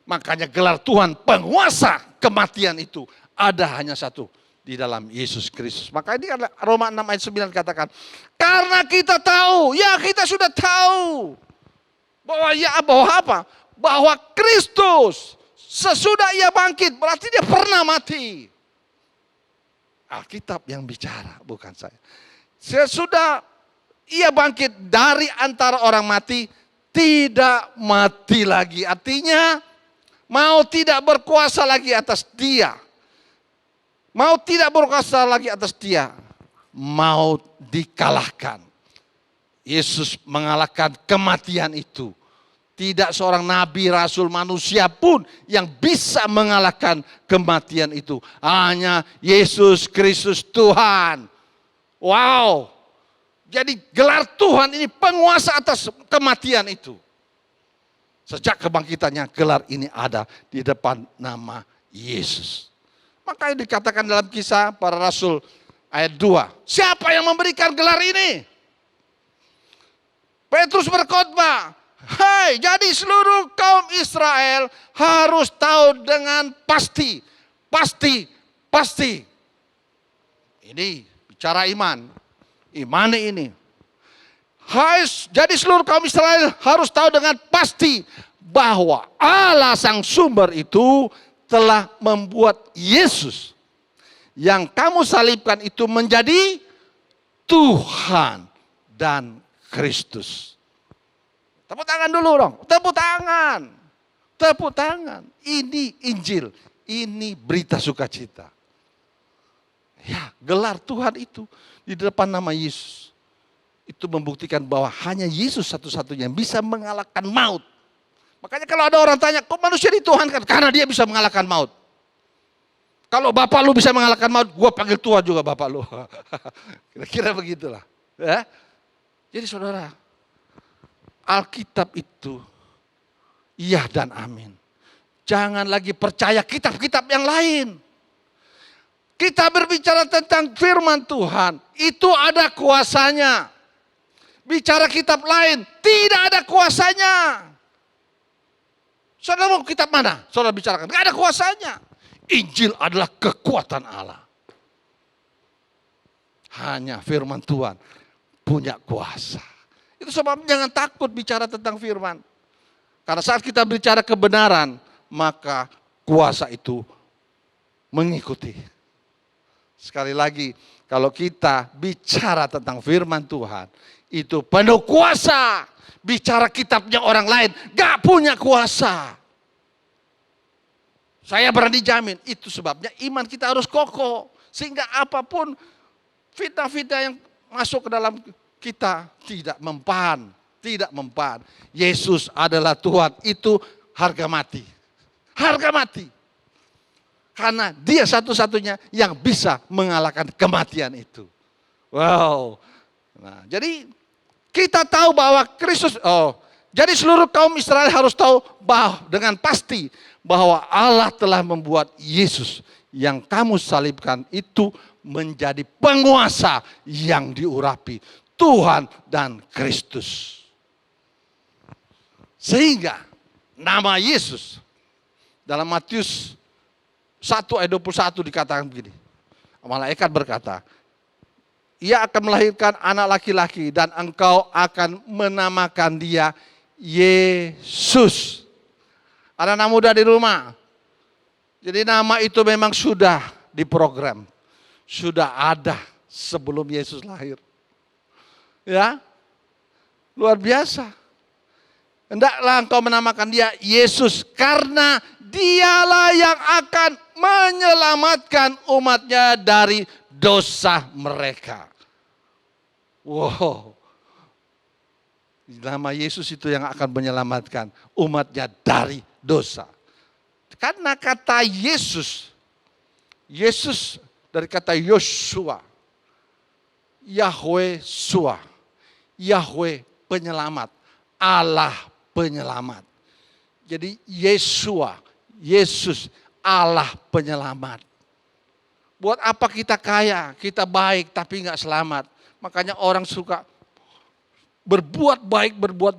Speaker 4: Makanya gelar Tuhan penguasa kematian itu ada hanya satu. Di dalam Yesus Kristus. Maka ini Roma 6 ayat 9 katakan. Karena kita tahu, ya kita sudah tahu. Bahwa apa? Bahwa Kristus sesudah ia bangkit, berarti dia pernah mati. Alkitab yang bicara, bukan saya. Sesudah ia bangkit dari antara orang mati, tidak mati lagi. Artinya, mau tidak berkuasa lagi atas dia. Mau tidak berkuasa lagi atas dia. Mau dikalahkan. Yesus mengalahkan kematian itu. Tidak seorang nabi, rasul, manusia pun yang bisa mengalahkan kematian itu. Hanya Yesus Kristus Tuhan. Wow. Jadi gelar Tuhan ini penguasa atas kematian itu. Sejak kebangkitannya gelar ini ada di depan nama Yesus. Makanya dikatakan dalam Kisah Para Rasul ayat 2. Siapa yang memberikan gelar ini? Petrus berkhotbah. Hai, jadi seluruh kaum Israel harus tahu dengan pasti. Pasti. Ini bicara iman. Iman ini. Hai, jadi seluruh kaum Israel harus tahu dengan pasti bahwa Allah sang sumber itu telah membuat Yesus yang kamu salibkan itu menjadi Tuhan dan Kristus. Tepuk tangan dulu dong, tepuk tangan. Ini Injil, ini berita sukacita. Ya, gelar Tuhan itu di depan nama Yesus. Itu membuktikan bahwa hanya Yesus satu-satunya yang bisa mengalahkan maut. Makanya kalau ada orang tanya, kok manusia dituhankan? Karena dia bisa mengalahkan maut. Kalau bapak lu bisa mengalahkan maut, gue panggil Tuhan juga bapak lu. Kira-kira begitulah. Ya? Jadi saudara, Alkitab itu iya dan amin. Jangan lagi percaya kitab-kitab yang lain. Kita berbicara tentang firman Tuhan, itu ada kuasanya. Bicara kitab lain, tidak ada kuasanya. Saudara mau kitab mana? Saudara bicarakan. Tidak ada kuasanya. Injil adalah kekuatan Allah. Hanya firman Tuhan punya kuasa. Itu sebabnya jangan takut bicara tentang firman. Karena saat kita bicara kebenaran, maka kuasa itu mengikuti. Sekali lagi, kalau kita bicara tentang firman Tuhan, itu penuh kuasa. Bicara kitabnya orang lain, gak punya kuasa. Saya berani jamin, itu sebabnya iman kita harus kokoh. Sehingga apapun Fitnah-fitnah yang masuk ke dalam kita tidak mempan. Tidak mempan. Yesus adalah Tuhan. Itu harga mati. Harga mati. Karena dia satu-satunya yang bisa mengalahkan kematian itu. Wow. Nah, jadi kita tahu bahwa Kristus, jadi seluruh kaum Israel harus tahu bahwa dengan pasti bahwa Allah telah membuat Yesus yang kamu salibkan itu menjadi penguasa yang diurapi, Tuhan dan Kristus. Sehingga nama Yesus dalam Matius 1 ayat 21 dikatakan begini. Malaikat berkata, ia akan melahirkan anak laki-laki dan engkau akan menamakan dia Yesus. Ada anak muda di rumah. Jadi nama itu memang sudah diprogram. Sudah ada sebelum Yesus lahir. Ya, luar biasa. Hendaklah engkau menamakan dia Yesus karena dialah yang akan menyelamatkan umatnya dari dosa mereka. Wow. Nama Yesus itu yang akan menyelamatkan umatnya dari dosa. Karena kata Yesus, Yesus dari kata Yosua, Yahweh Sua, Yahweh penyelamat, Allah penyelamat. Jadi Yesua, Yesus Allah penyelamat. Buat apa kita kaya, kita baik tapi nggak selamat. Makanya orang suka berbuat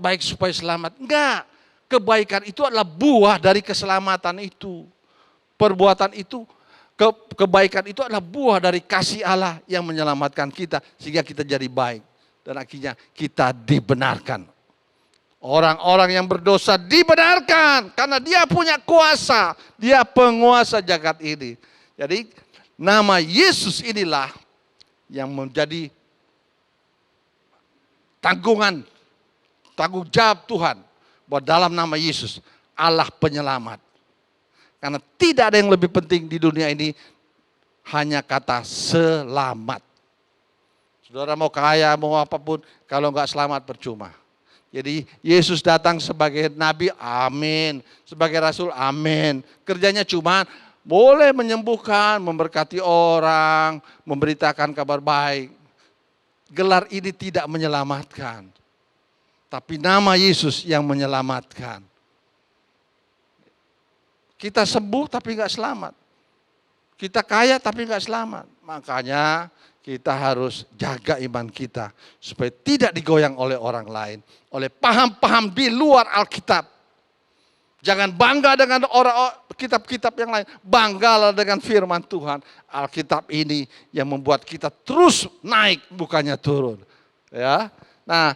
Speaker 4: baik supaya selamat. Enggak, kebaikan itu adalah buah dari keselamatan itu. Perbuatan itu, kebaikan itu adalah buah dari kasih Allah yang menyelamatkan kita sehingga kita jadi baik. Dan akhirnya kita dibenarkan. Orang-orang yang berdosa dibenarkan karena dia punya kuasa. Dia penguasa jagat ini. Jadi nama Yesus inilah yang menjadi tanggung jawab Tuhan bahwa dalam nama Yesus Allah penyelamat. Karena tidak ada yang lebih penting di dunia ini hanya kata selamat. Saudara mau kaya, mau apapun, kalau enggak selamat percuma. Jadi Yesus datang sebagai nabi, amin. Sebagai rasul, amin. Kerjanya cuma boleh menyembuhkan, memberkati orang, memberitakan kabar baik. Gelar ini tidak menyelamatkan. Tapi nama Yesus yang menyelamatkan. Kita sembuh tapi enggak selamat. Kita kaya tapi enggak selamat. Makanya kita harus jaga iman kita supaya tidak digoyang oleh orang lain, oleh paham-paham di luar Alkitab. Jangan bangga dengan kitab-kitab yang lain, banggalah dengan firman Tuhan. Alkitab ini yang membuat kita terus naik, bukannya turun. Ya, nah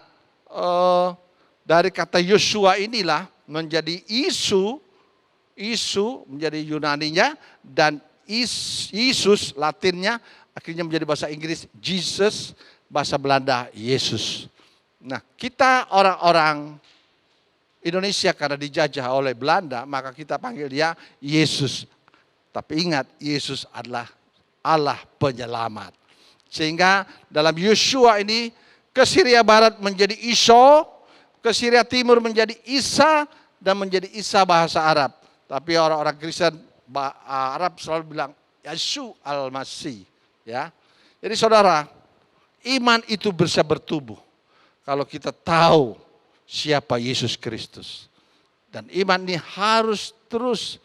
Speaker 4: dari kata Yosua inilah menjadi isu menjadi Yunaninya dan Yesus Latinnya akhirnya menjadi bahasa Inggris Jesus, bahasa Belanda Yesus. Nah, kita orang-orang Indonesia karena dijajah oleh Belanda, maka kita panggil dia Yesus. Tapi ingat, Yesus adalah Allah penyelamat. Sehingga dalam Yosua ini, ke Syria Barat menjadi Iso, ke Syria Timur menjadi Isa, dan menjadi Isa bahasa Arab. Tapi orang-orang Kristen Arab selalu bilang Yesus Al-Masih. Ya, jadi saudara, iman itu bisa bertumbuh kalau kita tahu siapa Yesus Kristus. Dan iman ini harus terus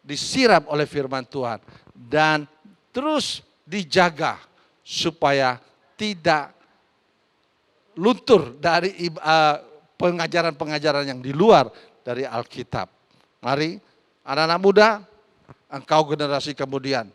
Speaker 4: disiram oleh firman Tuhan dan terus dijaga supaya tidak luntur dari pengajaran-pengajaran yang di luar dari Alkitab. Mari anak-anak muda, engkau generasi kemudian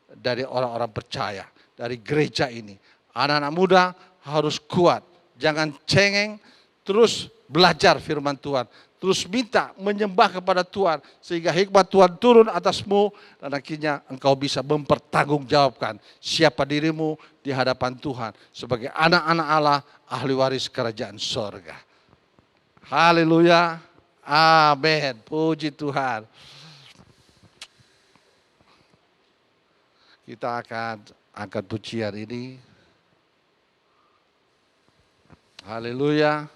Speaker 4: dari orang-orang percaya, dari gereja ini. Anak-anak muda harus kuat, jangan cengeng, terus belajar firman Tuhan. Terus minta, menyembah kepada Tuhan, sehingga hikmat Tuhan turun atasmu, dan akhirnya engkau bisa mempertanggungjawabkan siapa dirimu di hadapan Tuhan, sebagai anak-anak Allah, ahli waris kerajaan sorga. Haleluya, amin, puji Tuhan. Kita akan angkat pujian ini. Haleluya.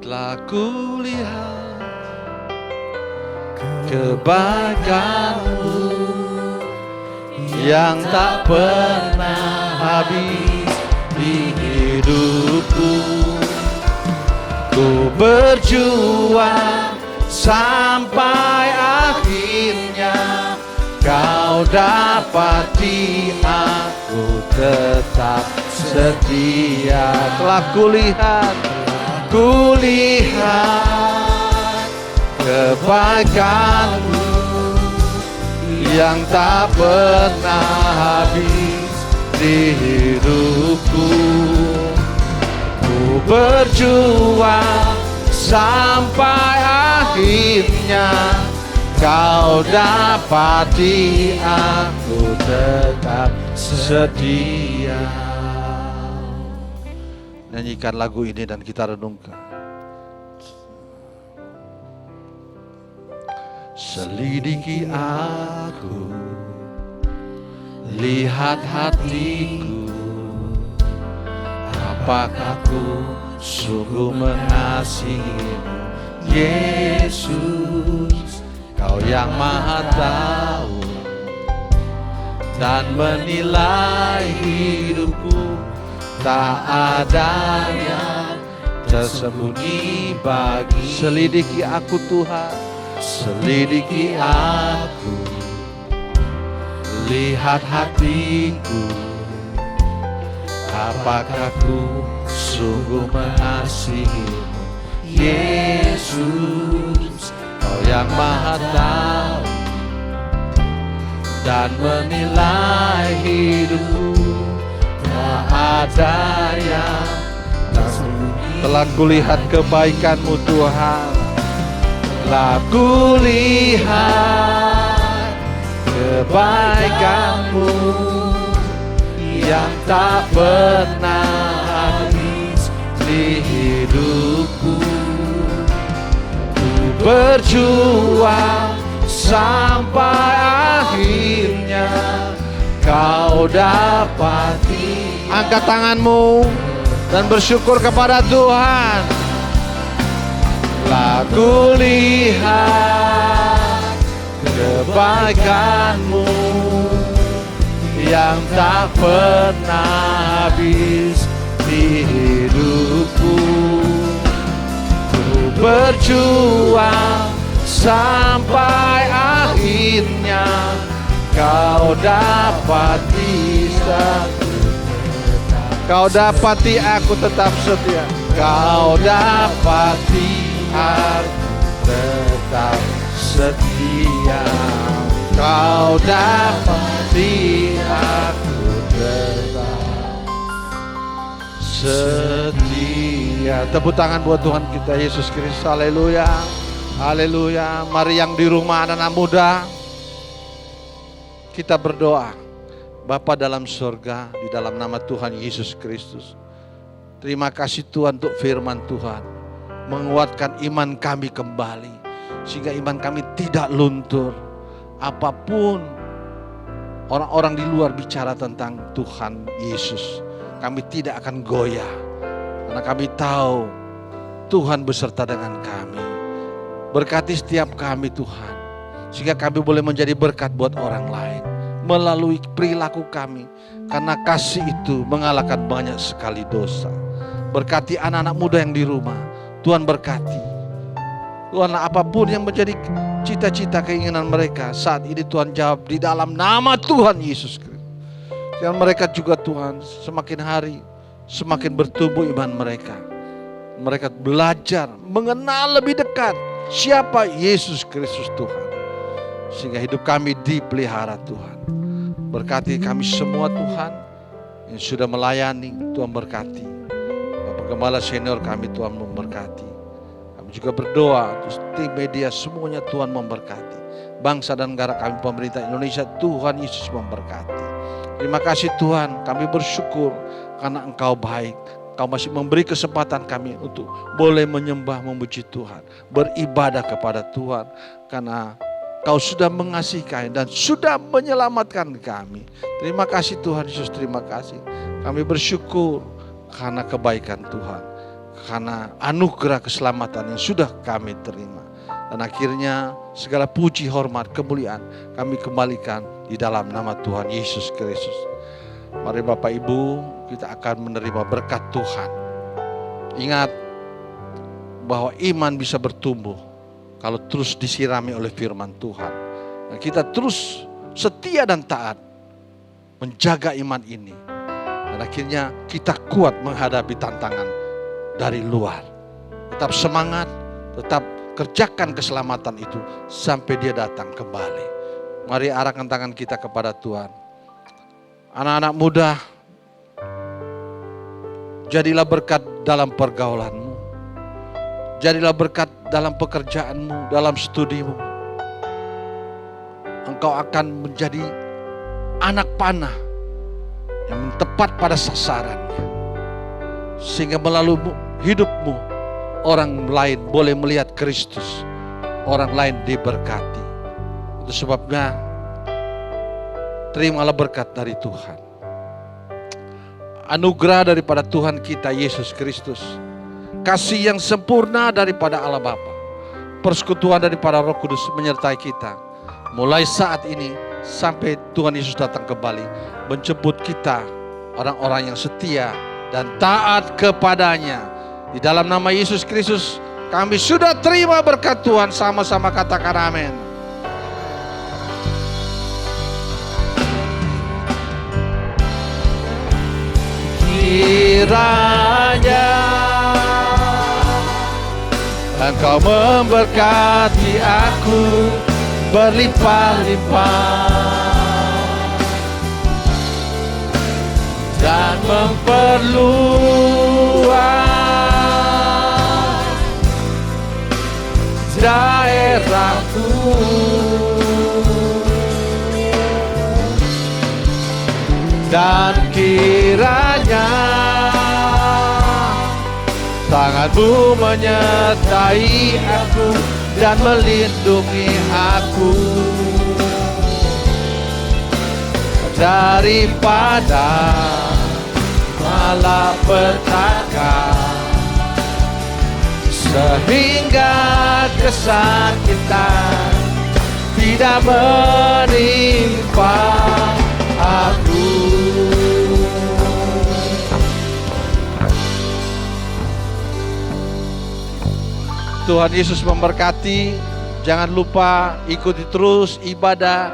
Speaker 4: Telah kulihat kebaikan-Mu yang tak pernah habis di hidupku. Ku berjuang sampai akhirnya Kau dapati aku tetap setia. Telah kulihat kebaikan-Mu yang tak pernah habis di hidupku. Ku berjuang sampai akhirnya Kau dapati aku tetap setia. Nyanyikan lagu ini dan kita renungkan. Selidiki aku, lihat hatiku, apakah ku sungguh mengasihi-Mu, Yesus. Kau yang Maha tahu dan menilai hidupku, tak ada yang tersembunyi bagi. Selidiki aku Tuhan, selidiki aku, lihat hatiku, apakah ku sungguh mengasihi-Mu, Yesus. Kau yang Maha tahu dan menilai hidupku, tak ada yang tersembunyi. Telah kulihat kebaikan-Mu Tuhan, telah kulihat kebaikan-Mu yang tak pernah habis di hidupku. Ku berjuang sampai akhirnya Kau dapati. Angkat tanganmu dan bersyukur kepada Tuhan. Telah kulihat kebaikan-Mu yang tak pernah habis di hidupku. Ku berjuang sampai akhirnya Kau dapati Kau dapati aku tetap setia. Kau dapati aku tetap setia. Kau dapati aku tetap setia. Tepuk tangan buat Tuhan kita Yesus Kristus. Haleluya. Haleluya. Mari yang di rumah anak-anak muda, kita berdoa. Bapa dalam surga, di dalam nama Tuhan Yesus Kristus, terima kasih Tuhan untuk firman Tuhan, menguatkan iman kami kembali, sehingga iman kami tidak luntur. Apapun orang-orang di luar bicara tentang Tuhan Yesus, kami tidak akan goyah, karena kami tahu Tuhan beserta dengan kami. Berkati setiap kami Tuhan, sehingga kami boleh menjadi berkat buat orang lain melalui perilaku kami, karena kasih itu mengalahkan banyak sekali dosa. Berkati anak-anak muda yang di rumah, Tuhan berkati. Tuhanlah apapun yang menjadi cita-cita keinginan mereka saat ini Tuhan jawab di dalam nama Tuhan Yesus Kristus. Dan mereka juga Tuhan semakin hari semakin bertumbuh iman mereka. Mereka belajar mengenal lebih dekat siapa Yesus Kristus Tuhan, sehingga hidup kami dipelihara Tuhan. Berkati kami semua Tuhan yang sudah melayani, Tuhan berkati. Bapak Gembala senior kami Tuhan memberkati. Kami juga berdoa terus tim media semuanya Tuhan memberkati. Bangsa dan negara kami, pemerintah Indonesia, Tuhan Yesus memberkati. Terima kasih Tuhan, kami bersyukur karena Engkau baik. Engkau masih memberi kesempatan kami untuk boleh menyembah, memuji Tuhan, beribadah kepada Tuhan, karena Kau sudah mengasihi kami dan sudah menyelamatkan kami. Terima kasih Tuhan Yesus, terima kasih. Kami bersyukur karena kebaikan Tuhan, karena anugerah keselamatan yang sudah kami terima. Dan akhirnya segala puji, hormat, kemuliaan kami kembalikan di dalam nama Tuhan Yesus Kristus. Mari Bapak Ibu, kita akan menerima berkat Tuhan. Ingat bahwa iman bisa bertumbuh kalau terus disirami oleh firman Tuhan. Dan kita terus setia dan taat menjaga iman ini. Dan akhirnya kita kuat menghadapi tantangan dari luar. Tetap semangat, tetap kerjakan keselamatan itu sampai dia datang kembali. Mari arahkan tangan kita kepada Tuhan. Anak-anak muda, jadilah berkat dalam pergaulanmu. Jadilah berkat dalam pekerjaanmu, dalam studimu. Engkau akan menjadi anak panah yang tepat pada sasarannya. Sehingga melalui hidupmu, orang lain boleh melihat Kristus. Orang lain diberkati. Itu sebabnya, terimalah berkat dari Tuhan. Anugerah daripada Tuhan kita Yesus Kristus. Kasih yang sempurna daripada Allah Bapa, persekutuan daripada Roh Kudus menyertai kita mulai saat ini sampai Tuhan Yesus datang kembali menjemput kita, orang-orang yang setia dan taat kepadanya. Di dalam nama Yesus Kristus kami sudah terima berkat Tuhan. Sama-sama katakan amin. Kiranya Engkau memberkati aku berlimpah-limpah dan memperluas daerahku, dan kiranya tanganmu menyertai aku dan melindungi aku daripada malapetaka, sehingga kesakitan tidak menimpa aku. Tuhan Yesus memberkati. Jangan lupa ikuti terus ibadah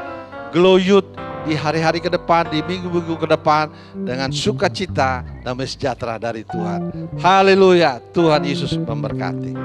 Speaker 4: Glow Youth di hari-hari ke depan, di minggu-minggu ke depan dengan sukacita dan sejahtera dari Tuhan. Haleluya, Tuhan Yesus memberkati.